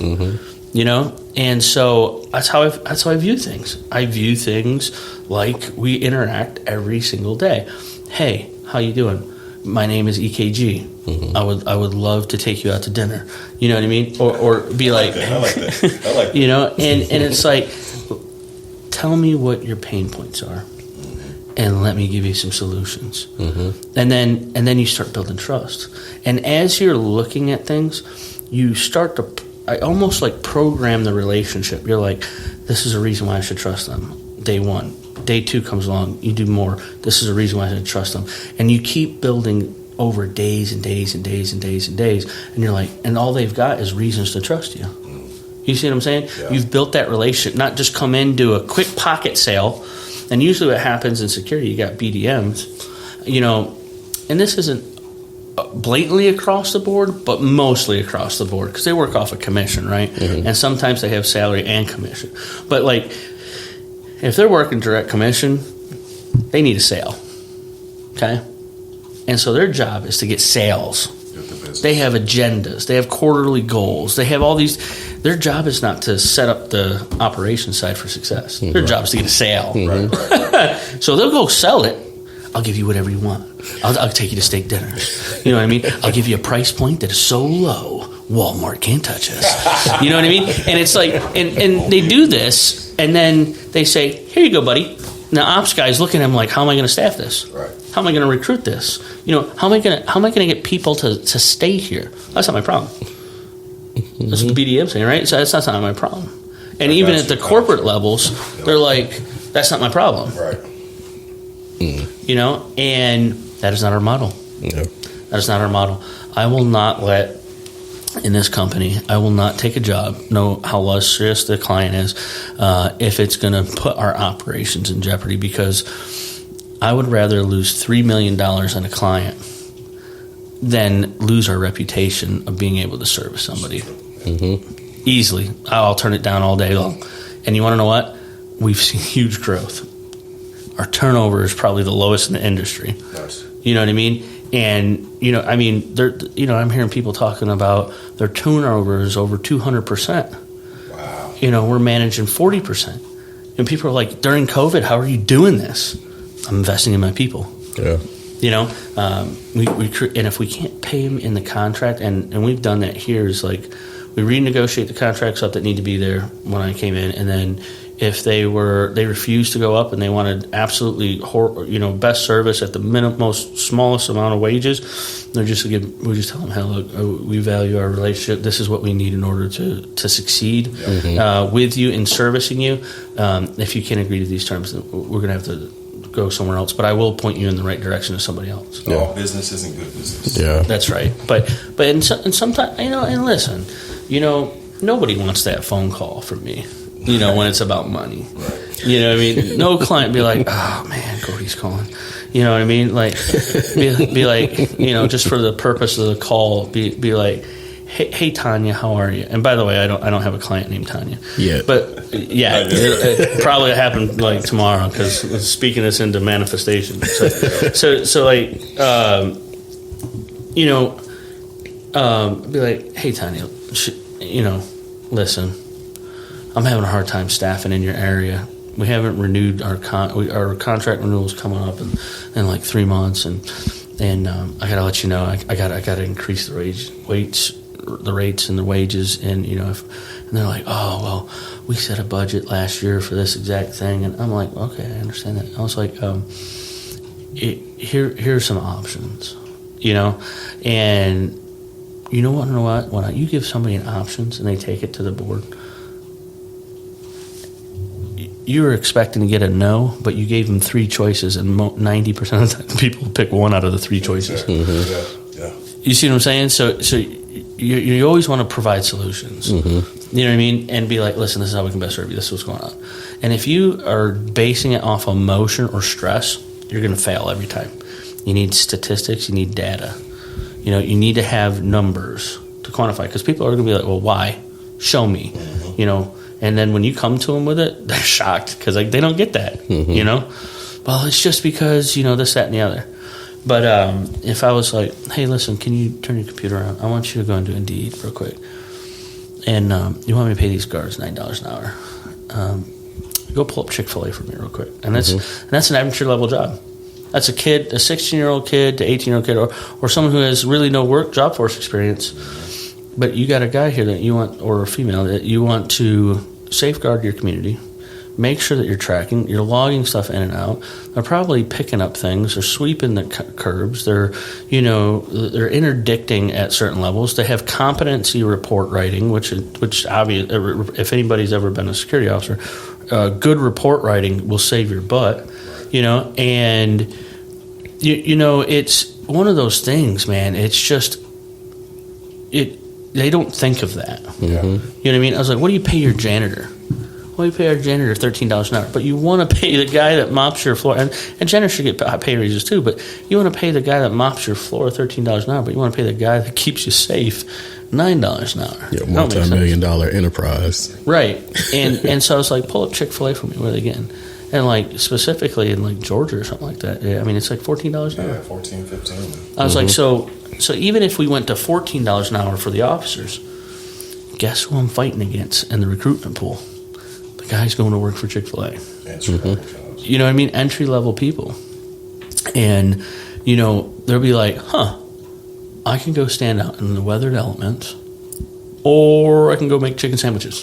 You know, and so that's how I view things. I view things like we interact every single day. Hey, how you doing? My name is EKG. I would love to take you out to dinner. You know what I mean? Or be like, I like that. You know, and it's like, tell me what your pain points are, and let me give you some solutions. And then you start building trust. And as you're looking at things, you start to. I almost like program the relationship. You're like, this is a reason why I should trust them. Day 1. Day 2 comes along. You do more. This is a reason why I should trust them. And you keep building over days and days and days and days and days. And you're like, and all they've got is reasons to trust you. You see what I'm saying? Yeah. You've built that relationship, not just come in, do a quick pocket sale. And usually what happens in security, you got BDMs, you know, and this isn't blatantly across the board, but mostly across the board because they work off a commission, right? And sometimes they have salary and commission. But like, if they're working direct commission, they need a sale, okay? And so their job is to get sales. They have agendas. They have quarterly goals. They have all these. Their job is not to set up the operations side for success. Their job is to get a sale. So they'll go sell it. I'll give you whatever you want. I'll take you to steak dinners. You know what I mean? I'll give you a price point that is so low, Walmart can't touch us. You know what I mean? And it's like, and they do this, and then they say, here you go, buddy. Now, ops guy's looking at him like, how am I going to staff this? Right. How am I going to recruit this? You know, how am I going to get people to stay here? That's not my problem. That's what the BDM saying, right? So that's not my problem. And even at the corporate levels, they're like, that's not my problem. Right. You know, and that is not our model. Yeah. That is not our model. I will not let, in this company, I will not take a job, know how lustrous the client is, if it's going to put our operations in jeopardy, because I would rather lose $3 million on a client than lose our reputation of being able to service somebody. Easily. I'll turn it down all day long. And you want to know what? We've seen huge growth. Our turnover is probably the lowest in the industry. Nice. You know what I mean? And, you know, I mean, I'm hearing people talking about their turnover is over 200%. Wow. You know, we're managing 40%. And people are like, during COVID, how are you doing this? I'm investing in my people. Yeah. You know, and if we can't pay them in the contract, and we've done that here, is like we renegotiate the contracts up that need to be there when I came in, and then if they refused to go up and they wanted absolutely best service at the most smallest amount of wages, we just tell them, hey, look, we value our relationship. This is what we need in order to succeed with you in servicing you. If you can't agree to these terms, then we're going to have to go somewhere else. But I will point you in the right direction to somebody else. Yeah. All business isn't good business. Yeah, that's right. But sometimes, you know, and listen, you know, nobody wants that phone call from me. You know, when it's about money. Right. You know what I mean? No client be like, oh, man, Cody's calling. You know what I mean? Like, be like, you know, just for the purpose of the call, be like, hey, Tanya, how are you? And by the way, I don't have a client named Tanya. Yeah. But, yeah, it probably happen, like, tomorrow, because it's speaking this into manifestation. So like, you know, be like, hey, Tanya, you know, listen, I'm having a hard time staffing in your area. We haven't renewed our contract renewal's coming up in like 3 months, and I gotta let you know I gotta increase the the rates and the wages, and and they're like, oh well, we set a budget last year for this exact thing, and I'm like, okay, I understand that. I was like, here's some options, and you know what? When you give somebody an options and they take it to the board, you were expecting to get a no, but you gave them 3 choices, and 90% of the time people pick one out of the 3 choices. Mm-hmm. Yeah. You see what I'm saying? So you always want to provide solutions. Mm-hmm. You know what I mean? And be like, listen, this is how we can best serve you. This is what's going on. And if you are basing it off emotion or stress, you're going to fail every time. You need statistics. You need data. You need to have numbers to quantify, because people are going to be like, well, why? Show me. Mm-hmm. And then when you come to them with it, they're shocked because they don't get that. Mm-hmm. Well, it's just because this, that, and the other. But if I was like, hey, listen, can you turn your computer on? I want you to go into Indeed real quick, and you want me to pay these guards $9 an hour. Go pull up Chick-fil-A for me real quick, and that's an entry level job. That's a 16-year-old kid to 18-year-old kid, or someone who has really no job force experience. But you got a guy here that you want, or a female that you want to safeguard your community, make sure that you're tracking, you're logging stuff in and out. They're probably picking up things. They're sweeping the curbs. They're interdicting at certain levels. They have competency report writing, which obvious. If anybody's ever been a security officer, good report writing will save your butt. And it's one of those things, man. It's just they don't think of that. Mm-hmm. You know what I mean? I was like, what do you pay your janitor? Well, you pay our janitor $13 an hour, but you want to pay the guy that mops your floor, and janitors should get pay raises too, but you want to pay the guy that mops your floor $13 an hour, but you want to pay the guy that keeps you safe $9 an hour. Yeah, multi-million-dollar enterprise. Right. And so I was like, pull up Chick-fil-A for me. What are they getting? And specifically in Georgia or something like that. Yeah, I mean, it's $14 an hour. Yeah, 14, 15. I was like, so even if we went to $14 an hour for the officers, guess who I'm fighting against in the recruitment pool? The guy's going to work for Chick-fil-A. Mm-hmm. You know what I mean? Entry-level people. And, they'll be like, I can go stand out in the weathered elements, or I can go make chicken sandwiches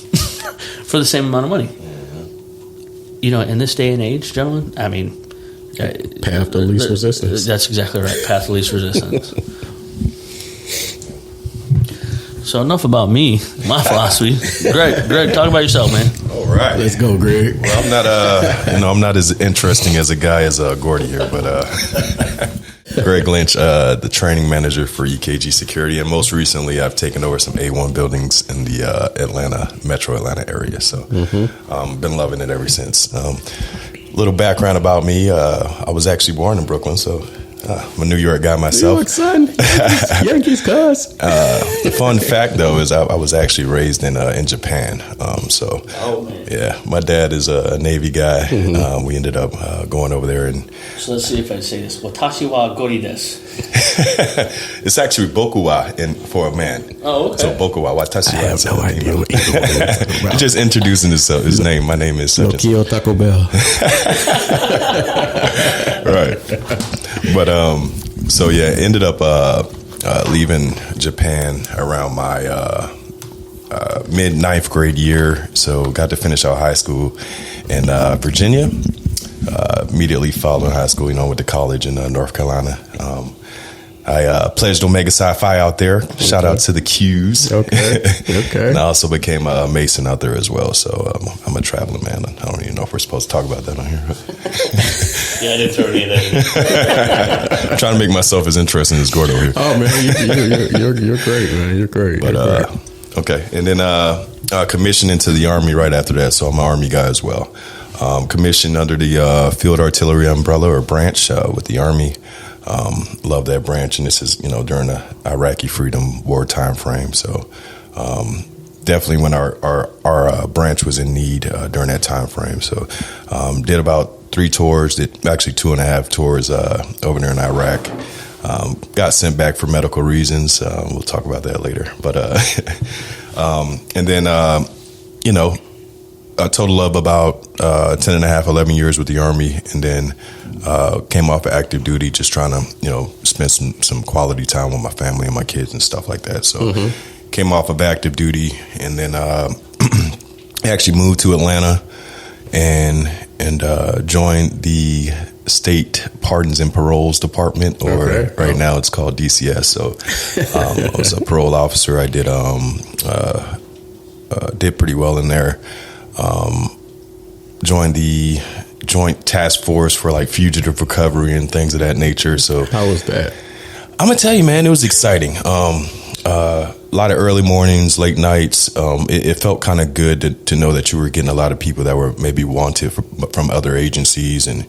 for the same amount of money. In this day and age, gentlemen, I mean... Path to least resistance. That's exactly right. Path to least resistance. So enough about me, my philosophy. Greg, talk about yourself, man. All right. Let's go, Greg. Well, I'm not as interesting as a guy as Gordy here, but Greg Lynch, the training manager for EKG Security, and most recently I've taken over some A1 buildings in the Metro Atlanta area. So been loving it ever since. Little background about me. I was actually born in Brooklyn, so I'm a New York guy myself. New York, son. Yankees, cuz. The fun fact, though, is I was actually raised in Japan. Yeah, my dad is a Navy guy. Mm-hmm. We ended up going over there. So let's see if I say this. Watashi wa gori desu. It's actually bokuwa for a man. Oh, okay. So bokuwa, watashi wa. I have no idea what either one is. Just introducing his name. My name is Tokyo Taco Bell. Right. But ended up leaving Japan around my mid 9th grade year. So got to finish out high school in Virginia. Immediately following high school, went to college in North Carolina. I pledged Omega Psi Phi out there. Shout out to the Qs. Okay. And I also became a Mason out there as well. So I'm a traveling man. I don't even know if we're supposed to talk about that on here. Yeah, I didn't throw any of that in. I'm trying to make myself as interesting as Gordo here. Oh, man, you're great, man. You're great. But, okay. And then commissioned into the Army right after that. So I'm an Army guy as well. Commissioned under the Field Artillery umbrella or branch with the Army. Love that branch, and this is during the Iraqi Freedom War time frame. So definitely when our branch was in need during that time frame. So did about 3 tours, did actually 2.5 tours over there in Iraq. Got sent back for medical reasons. We'll talk about that later. But and then a total of about 10 and a half, 11 years with the Army, and then came off of active duty, just trying to, spend some quality time with my family and my kids and stuff like that. So came off of active duty, and then actually moved to Atlanta and joined the State Pardons and Paroles Department, or right now it's called DCS. So I was a parole officer. I did pretty well in there. Joined the Joint Task Force for like fugitive recovery and things of that nature. So how was that? I'm gonna tell you, man, it was exciting. A lot of early mornings, late nights. It felt kind of good to know that you were getting a lot of people that were maybe wanted from other agencies and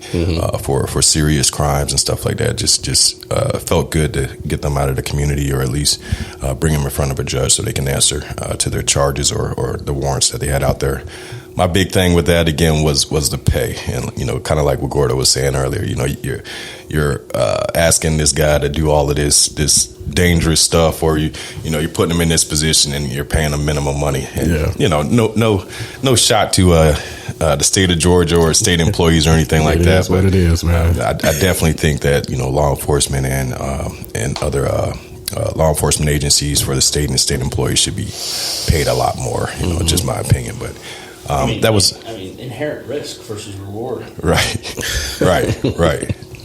for serious crimes and stuff like that. Just felt good to get them out of the community, or at least bring them in front of a judge so they can answer to their charges or the warrants that they had out there. My big thing with that again was the pay, and kind of like what Gordo was saying earlier. You're asking this guy to do all of this dangerous stuff, or you're putting him in this position and you're paying him minimum money. And, no shot to the state of Georgia or state employees or anything like that. But it is, man. I definitely think that law enforcement and other law enforcement agencies for the state and state employees should be paid a lot more. Just my opinion, but. That was inherent risk versus reward. Right.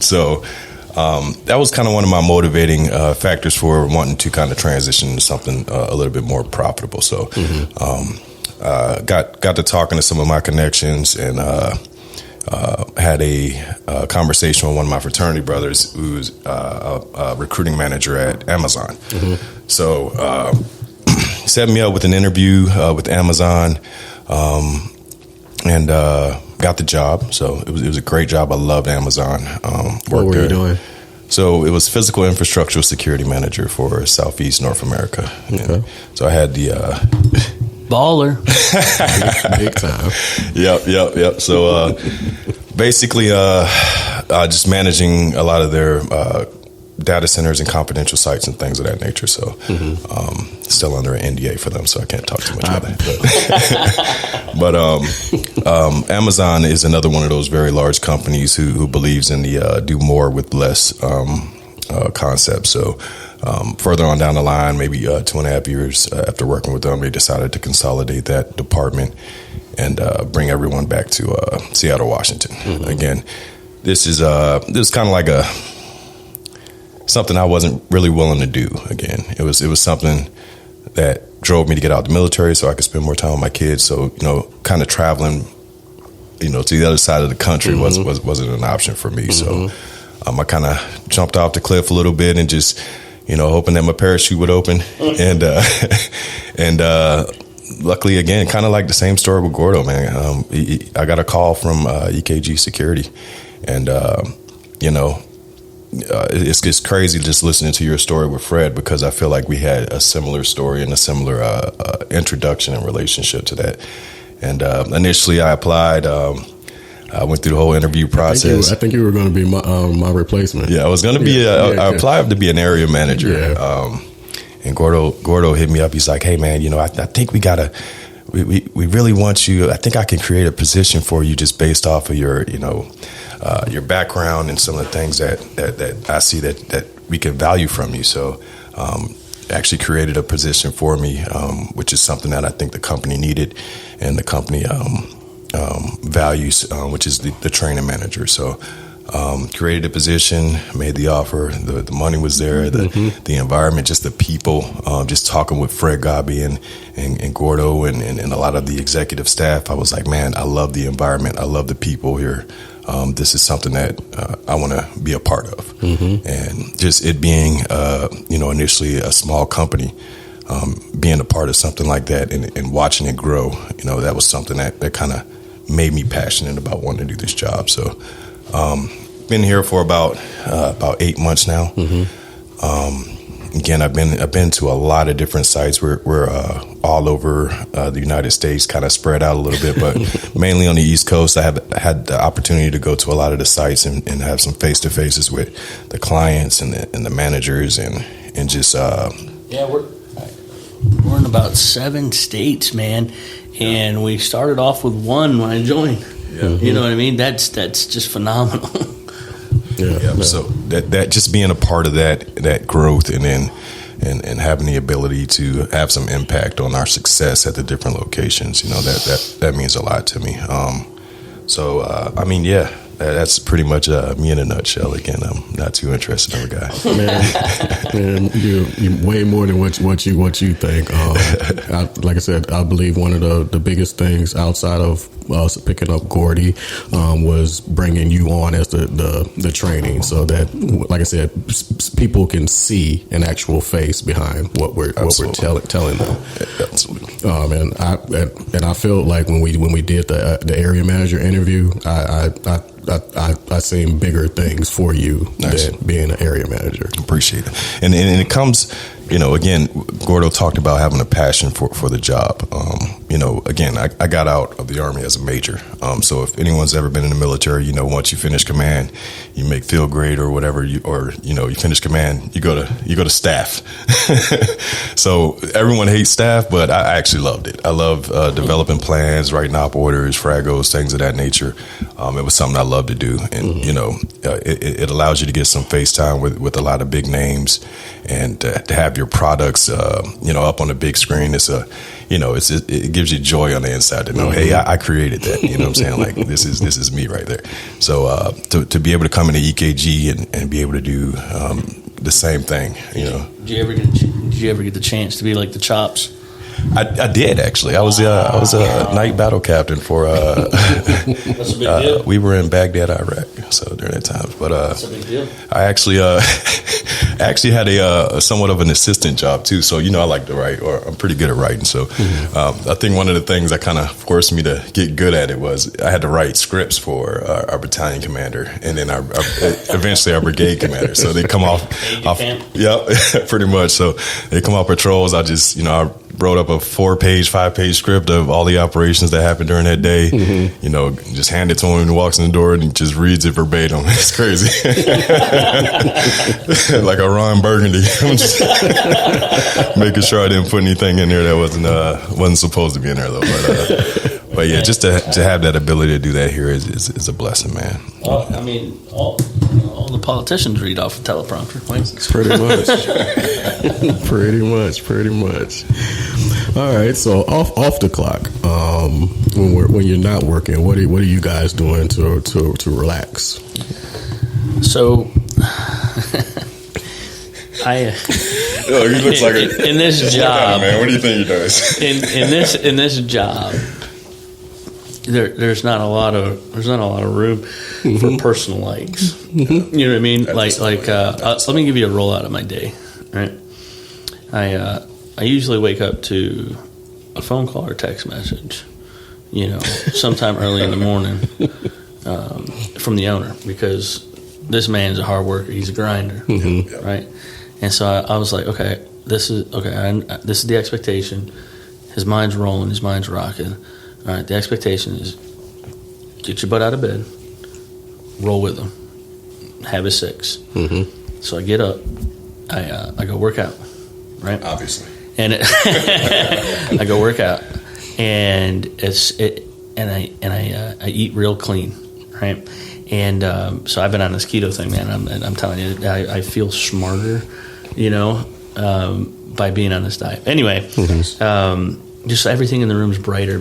So that was kind of one of my motivating factors for wanting to kind of transition to something a little bit more profitable. So got to talking to some of my connections, and had a conversation with one of my fraternity brothers who's a recruiting manager at Amazon. So set me up with an interview with Amazon. And got the job. So it was a great job. I loved Amazon. What were you doing? So it was physical infrastructure security manager for Southeast North America. Okay. So I had the baller, big time. Yep. So basically, just managing a lot of their data centers and confidential sites and things of that nature. So still under an NDA for them, so I can't talk too much about that. But Amazon is another one of those very large companies who believes in the do more with less concept. So further on down the line, maybe 2.5 years after working with them, they decided to consolidate that department and bring everyone back to Seattle, Washington. Again, this is kind of like something I wasn't really willing to do. Again, it was something that drove me to get out of the military so I could spend more time with my kids. So, kind of traveling, to the other side of the country wasn't an option for me. So I kind of jumped off the cliff a little bit and just, hoping that my parachute would open. And luckily, again, kind of like the same story with Gordo, man. I got a call from EKG Security, and, it's crazy just listening to your story with Fred, because I feel like we had a similar story and a similar introduction and relationship to that. And initially, I applied. I went through the whole interview process. I think you were going to be my replacement. Yeah, I was going to be. I applied to be an area manager. Yeah. And Gordo hit me up. He's like, "Hey, man, I think we gotta. We really want you. I think I can create a position for you just based off of your your background and some of the things that I see that we can value from you." So actually created a position for me, which is something that I think the company needed and the company values, which is the training manager. So created a position, made the offer, the money was there, the environment, just the people, just talking with Fred Gabi and Gordo and a lot of the executive staff. I was like, man, I love the environment. I love the people here. This is something that I want to be a part of. And just it being, initially a small company, being a part of something like that and watching it grow, that was something that kind of made me passionate about wanting to do this job. So been here for about 8 months now. Again, I've been to a lot of different sites. We're all over the United States, kind of spread out a little bit, but mainly on the East Coast. I have had the opportunity to go to a lot of the sites and have some face-to-faces with the clients and the managers and just we're in about 7 states, man, and we started off with 1 when I joined. You know what I mean? That's just phenomenal. Yeah. So that just being a part of that growth, and then and having the ability to have some impact on our success at the different locations. That means a lot to me. That's pretty much me in a nutshell. Again, I'm not too interested in a guy. Man, you're way more than what you think. Like I said, I believe one of the biggest things outside of us picking up Gordy was bringing you on as the training, so that, like I said, people can see an actual face behind what we're telling them. Absolutely. And I feel like when we did the area manager interview, I seen bigger things for you than being an area manager. Appreciate it. And it comes, again, Gordo talked about having a passion for the job. Again, I got out of the Army as a major. So if anyone's ever been in the military, once you finish command, you make field grade or whatever, you finish command, you go to staff. So everyone hates staff, but I actually loved it. I love developing plans, writing op orders, fragos, things of that nature. It was something I loved to do, and it allows you to get some face time with a lot of big names, and to have your products up on the big screen. It gives you joy on the inside to know, hey, I created that. You know what I'm saying? Like, this is me right there. So to be able to come into EKG and be able to do the same thing, Did you ever get the chance to be like the Chops? I did, actually. I was a night battle captain for. That's a big deal. We were in Baghdad, Iraq, so during that time. But that's a big deal. I actually had a somewhat of an assistant job too. So I like to write, or I'm pretty good at writing. So I think one of the things that kind of forced me to get good at it was I had to write scripts for our battalion commander, and then eventually our brigade commander. So they come off pretty much. So they come off patrols. I just I wrote up a 4-page, 5-page script of all the operations that happened during that day. Just hand it to him when he walks in the door and he just reads it verbatim. It's crazy. Like a Ron Burgundy. I'm just making sure I didn't put anything in there that wasn't supposed to be in there, though. But yeah, just to have that ability to do that here is a blessing, man. I mean, all the politicians read off a teleprompter. Pretty much. All right, so off the clock, when you're not working, what are you guys doing to relax? So, he looks like in this job, man. What do you think he does? in this job, there's not a lot of room for personal likes. You know what I mean? Let me give you a rollout of my day. Right, I usually wake up to a phone call or text message, sometime early in the morning from the owner, because this man's a hard worker. He's a grinder, right? And so I was like, okay, this is the expectation. His mind's rolling. His mind's rocking. All right, the expectation is get your butt out of bed, roll with him, have his 6. So I get up, I go work out, right? Obviously. And I go work out, and I eat real clean, right? And so I've been on this keto thing, man. I'm telling you, I feel smarter, by being on this diet. Anyway, just everything in the room's brighter.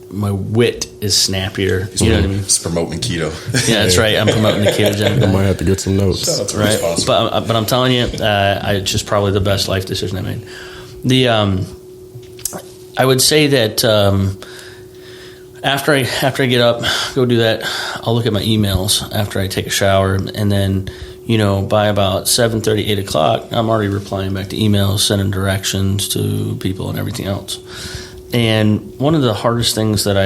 My wit is snappier. You know what I mean? It's promoting keto. Yeah, that's right. I'm promoting the ketogenic diet. I might have to get some notes. Right, but I'm telling you, it's just probably the best life decision I made. I would say that after I get up, go do that, I'll look at my emails after I take a shower, and then by about 7:30, 8 o'clock, I'm already replying back to emails, sending directions to people and everything else. And one of the hardest things that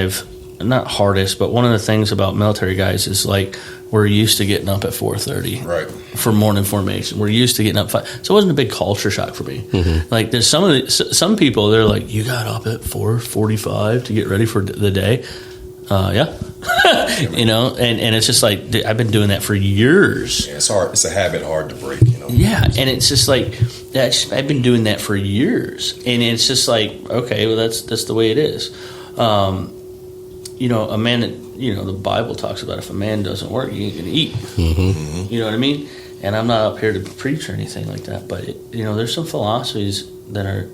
not hardest, but one of the things about military guys is like we're used to getting up at 4:30 for morning formation. We're used to getting up 5. So it wasn't a big culture shock for me. Like there's some people, they're like, you got up at 4:45 to get ready for the day. Yeah. And it's just like I've been doing that for years. Yeah, it's hard. It's a habit hard to break. Yeah, and it's just like I've been doing that for years, and it's just like, okay, well that's the way it is. A man that the Bible talks about, if a man doesn't work, he ain't gonna eat. You know what I mean? and I'm not up here to preach or anything like that, but there's some philosophies that are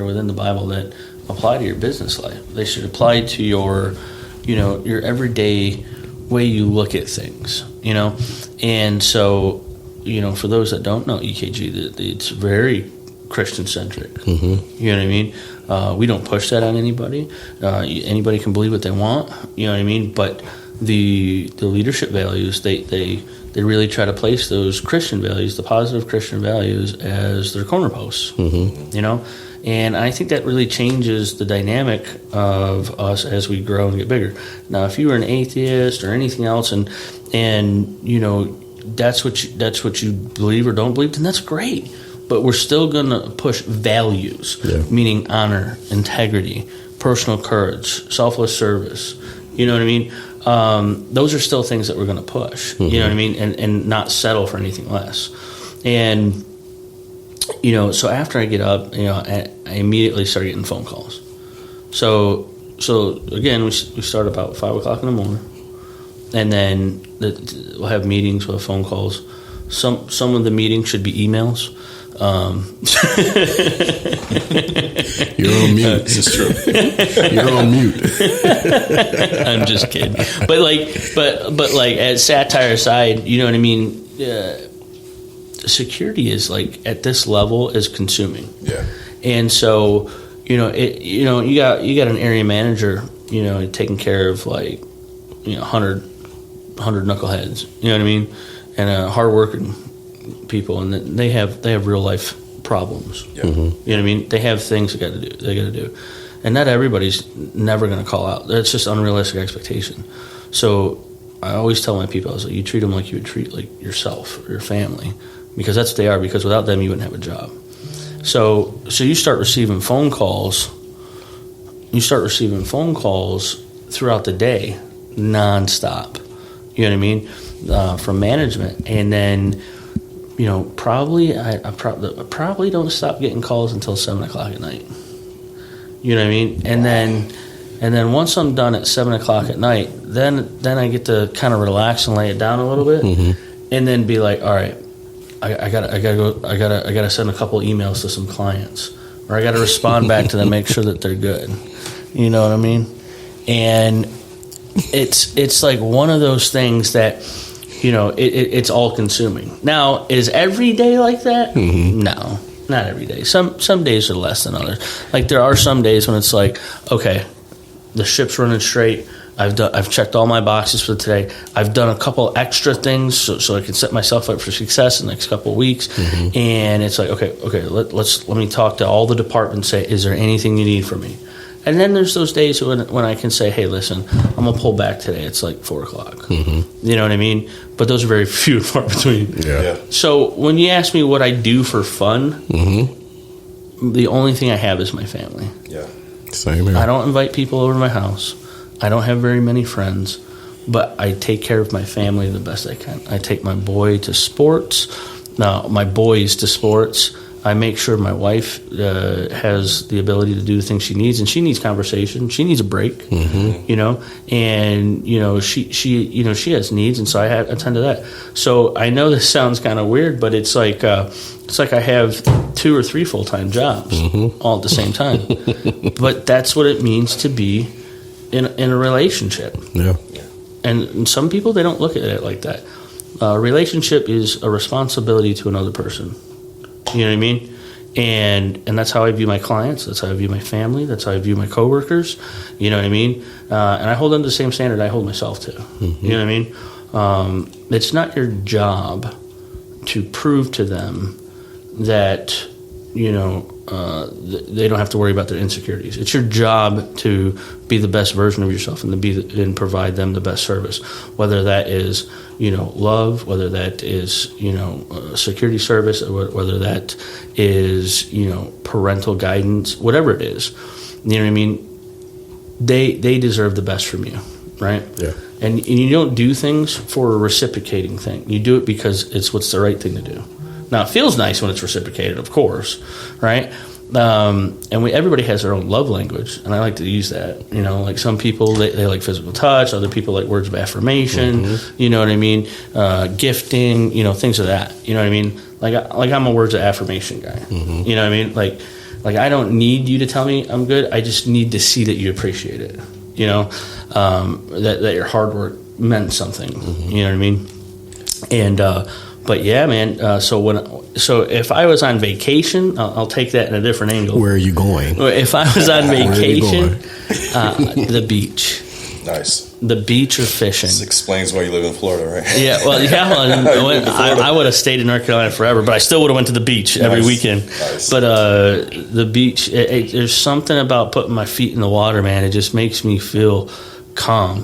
within the Bible that apply to your business life. They should apply to your everyday way you look at things, and so, for those that don't know EKG, it's very Christian-centric. Mm-hmm. You know what I mean? We don't push that on anybody. Anybody can believe what they want, you know what I mean? But the leadership values, they really try to place those Christian values, the positive Christian values, as their corner posts, And I think that really changes the dynamic of us as we grow and get bigger. Now, if you were an atheist or anything else, and that's what you believe or don't believe, then that's great. But we're still going to push values, meaning honor, integrity, personal courage, selfless service. You know what I mean? Those are still things that we're going to push. Mm-hmm. You know what I mean? And not settle for anything less. And so after I get up, I immediately start getting phone calls. So again, we start about 5 o'clock in the morning, and then we'll have meetings, we'll have phone calls. Some of the meetings should be emails. You're on mute. This is true. You're on mute. I'm just kidding. But as satire aside, you know what I mean? Security is at this level is consuming. Yeah. And so, you got an area manager, taking care of 100 knuckleheads, you know what I mean? And hardworking people, and they have real life problems. Yeah. Mm-hmm. You know what I mean? They have things they got to do, and not everybody's never going to call out. That's just unrealistic expectation. So I always tell my people, I was like, you treat them like you would treat yourself or your family, because that's what they are. Because without them, you wouldn't have a job. So you start receiving phone calls. You start receiving phone calls throughout the day, nonstop. You know what I mean? From management, and then. Probably I probably don't stop getting calls until 7 o'clock at night. You know what I mean? And then once I'm done at 7 o'clock at night, then I get to kind of relax and lay it down a little bit, mm-hmm. and then be like, all right, I gotta send a couple emails to some clients, or I gotta respond back to them, make sure that they're good. You know what I mean? And it's like one of those things that. It's all consuming. Now, is every day like that? Mm-hmm. No, not every day. Some days are less than others. There are some days when it's like, okay, the ship's running straight. I've checked all my boxes for today. I've done a couple extra things so I can set myself up for success in the next couple of weeks. Mm-hmm. And it's like, okay, let me talk to all the departments. Say, is there anything you need from me? And then there's those days when I can say, hey, listen, I'm going to pull back today. It's 4 o'clock. Mm-hmm. You know what I mean? But those are very few and far between. Yeah. So when you ask me what I do for fun, mm-hmm. the only thing I have is my family. Yeah. Same here. I don't invite people over to my house. I don't have very many friends. But I take care of my family the best I can. I take my boys to sports. I make sure my wife has the ability to do the things she needs, and she needs conversation. She needs a break, mm-hmm. And she has needs, and so I attend to that. So I know this sounds kind of weird, but it's like I have 2 or 3 full-time jobs mm-hmm. all at the same time. But that's what it means to be in a relationship. Yeah. And some people, they don't look at it like that. A relationship is a responsibility to another person. You know what I mean? And that's how I view my clients. That's how I view my family. That's how I view my coworkers. You know what I mean? And I hold them to the same standard I hold myself to. Mm-hmm. You know what I mean? It's not your job to prove to them that, they don't have to worry about their insecurities. It's your job to be the best version of yourself and provide them the best service, whether that is, love, whether that is, security service, or whether that is, parental guidance, whatever it is. You know what I mean? They deserve the best from you, right? Yeah. And you don't do things for a reciprocating thing. You do it because it's what's the right thing to do. Now, it feels nice when it's reciprocated, of course, right? And everybody has their own love language, and I like to use that. You know, like some people they like physical touch, other people like words of affirmation. You know what I mean? Gifting, you know, things of that. You know what I mean? Like I'm a words of affirmation guy. You know what I mean? Like I don't need you to tell me I'm good. I just need to see that you appreciate it. You know, that your hard work meant something. You know what I mean? And but yeah, man. So if I was on vacation, I'll take that in a different angle. Where are you going? If I was on vacation, the beach. Nice. The beach or fishing. This explains why you live in Florida, right? Yeah, well, I would have stayed in North Carolina forever, but I still would have went to the beach every weekend. Nice. But the beach, there's something about putting my feet in the water, man. It just makes me feel calm.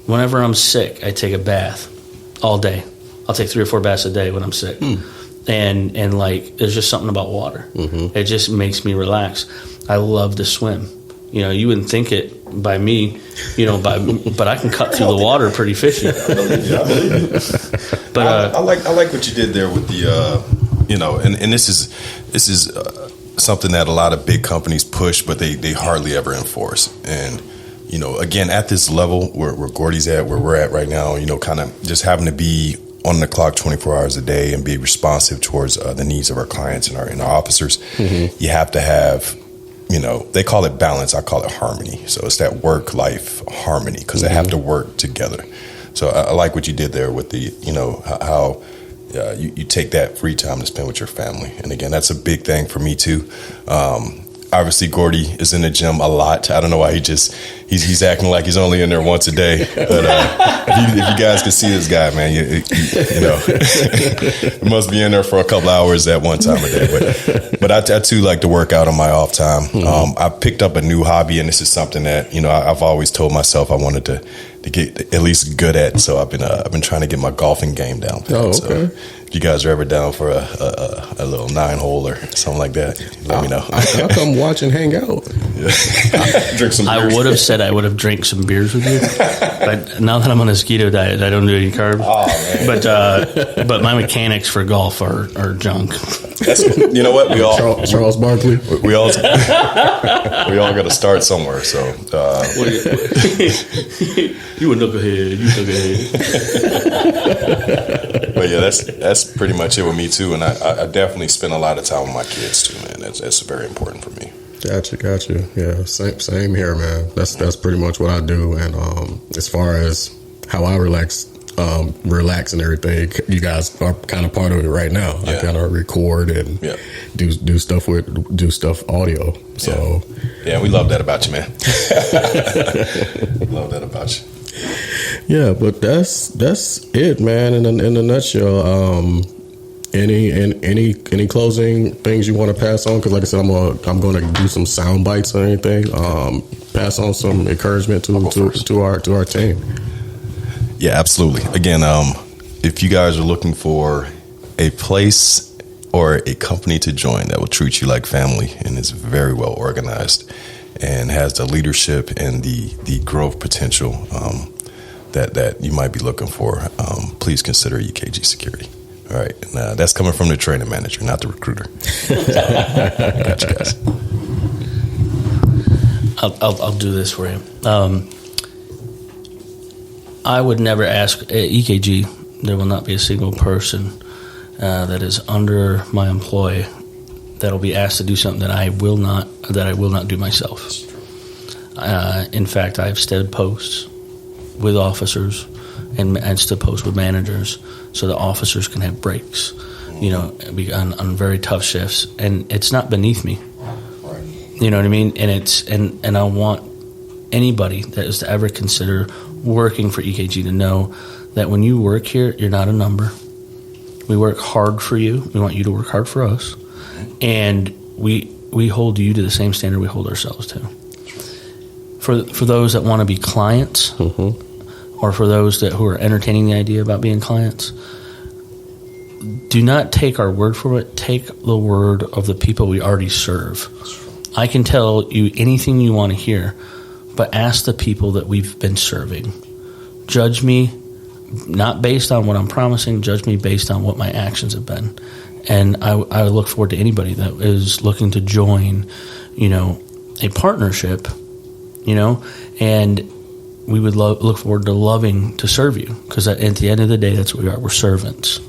Whenever I'm sick, I take a bath all day. I'll take 3 or 4 baths a day when I'm sick. And like, there's just something about water. It just makes me relax. I love to swim. You know, you wouldn't think it by me, you know, but I can cut through the water pretty fishy. But I like what you did there with the, you know, and this is something that a lot of big companies push, but they hardly ever enforce. And you know, again, at this level where Gordy's at, where we're at right now, you know, kind of just having to be on the clock 24 hours a day and be responsive towards the needs of our clients and our officers, you have to have, you know, they call it balance. I call it harmony. So it's that work-life harmony because they have to work together. So I like what you did there with the, you know, how you take that free time to spend with your family. And again, that's a big thing for me too. Obviously, Gordy is in the gym a lot. I don't know why he's acting like he's only in there once a day. But if you guys can see this guy, man, you know, he must be in there for a couple hours at one time a day. But I too like to work out on my off time. I picked up a new hobby, and this is something that, you know, I've always told myself I wanted to get at least good at. So I've been trying to get my golfing game down. Oh, okay. So if you guys are ever down for a little 9-hole or something like that, let me know. I'll come watch and hang out. Drink some beers. I would have said I would have drank some beers with you, but now that I'm on a keto diet, I don't do any carbs. Oh, man. But my mechanics for golf are junk. You know what? We all Charles Barkley. we all got to start somewhere. So you a knucklehead. You knucklehead. But yeah, that's pretty much it with me too. And I definitely spend a lot of time with my kids too, man. That's very important for me. Gotcha. Yeah, same here, man. That's pretty much what I do. And as far as how I relax and everything, you guys are kind of part of it right now. Yeah. I kind of record and do stuff audio. So yeah, we love that about you, man. Love that about you. Yeah, but that's it, man. In a nutshell. Any closing things you want to pass on? Because like I said, I'm going to do some sound bites or anything. Pass on some encouragement to our team. Yeah, absolutely. Again, if you guys are looking for a place or a company to join that will treat you like family and is very well organized and has the leadership and the growth potential that you might be looking for, please consider UKG Security. All right, and that's coming from the training manager, not the recruiter. Got you guys. I'll do this for you. I would never ask at EKG. There will not be a single person that is under my employ that will be asked to do something that I will not do myself. In fact, I've stood posts with officers and stood posts with managers so the officers can have breaks, you know, on very tough shifts. And it's not beneath me. You know what I mean? And I want anybody that is to ever consider working for EKG to know that when you work here, you're not a number. We work hard for you. We want you to work hard for us. And we hold you to the same standard we hold ourselves to. For those that want to be clients, or for those who are entertaining the idea about being clients, do not take our word for it. Take the word of the people we already serve. I can tell you anything you want to hear, but ask the people that we've been serving. Judge me not based on what I'm promising. Judge me based on what my actions have been. And I look forward to anybody that is looking to join, a partnership, and we would look forward to loving to serve you, because at the end of the day, that's what we are. We're servants.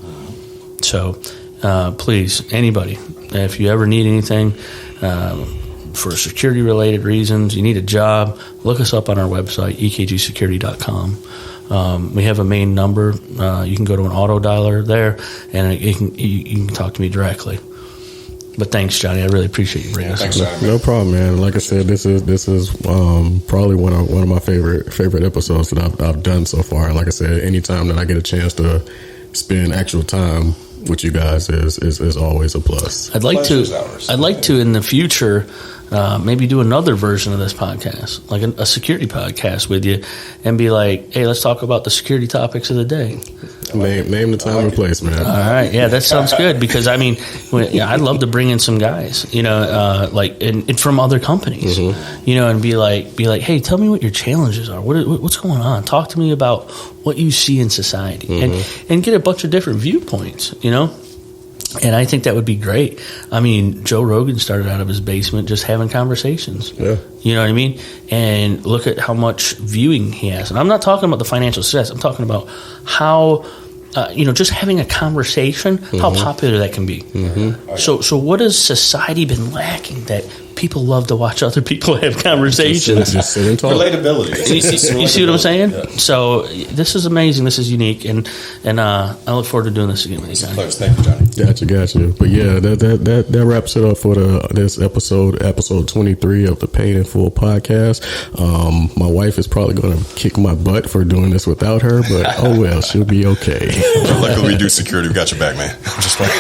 So please, anybody, if you ever need anything for security-related reasons, you need a job, look us up on our website, ekgsecurity.com. We have a main number. You can go to an auto dialer there, and you can talk to me directly. But thanks, Johnny. I really appreciate you bringing us on. No problem, man. Like I said, this is probably one of my favorite episodes that I've done so far. And like I said, anytime that I get a chance to spend actual time with you guys is always a plus. I'd like to in the future maybe do another version of this podcast, like a security podcast with you, and be like, hey, let's talk about the security topics of the day. Name the time and place, man. All right, yeah, that sounds good, because I'd love to bring in some guys, and from other companies, and be like, hey, tell me what your challenges are. What's going on? Talk to me about what you see in society, and get a bunch of different viewpoints, And I think that would be great. I mean, Joe Rogan started out of his basement just having conversations. Yeah. You know what I mean? And look at how much viewing he has. And I'm not talking about the financial success. I'm talking about how, just having a conversation, how popular that can be. So what has society been lacking that people love to watch other people have conversations? Just sit and talk. Relatability. You see what I'm saying? Yeah. So this is amazing. This is unique, and I look forward to doing this again with you, Johnny. Thank you, Johnny. Gotcha. But yeah, that wraps it up for this episode 23 of the Paid in Full podcast. My wife is probably going to kick my butt for doing this without her, but oh well, she'll be okay. Luckily, we do security. We got your back, man. I'm just playing.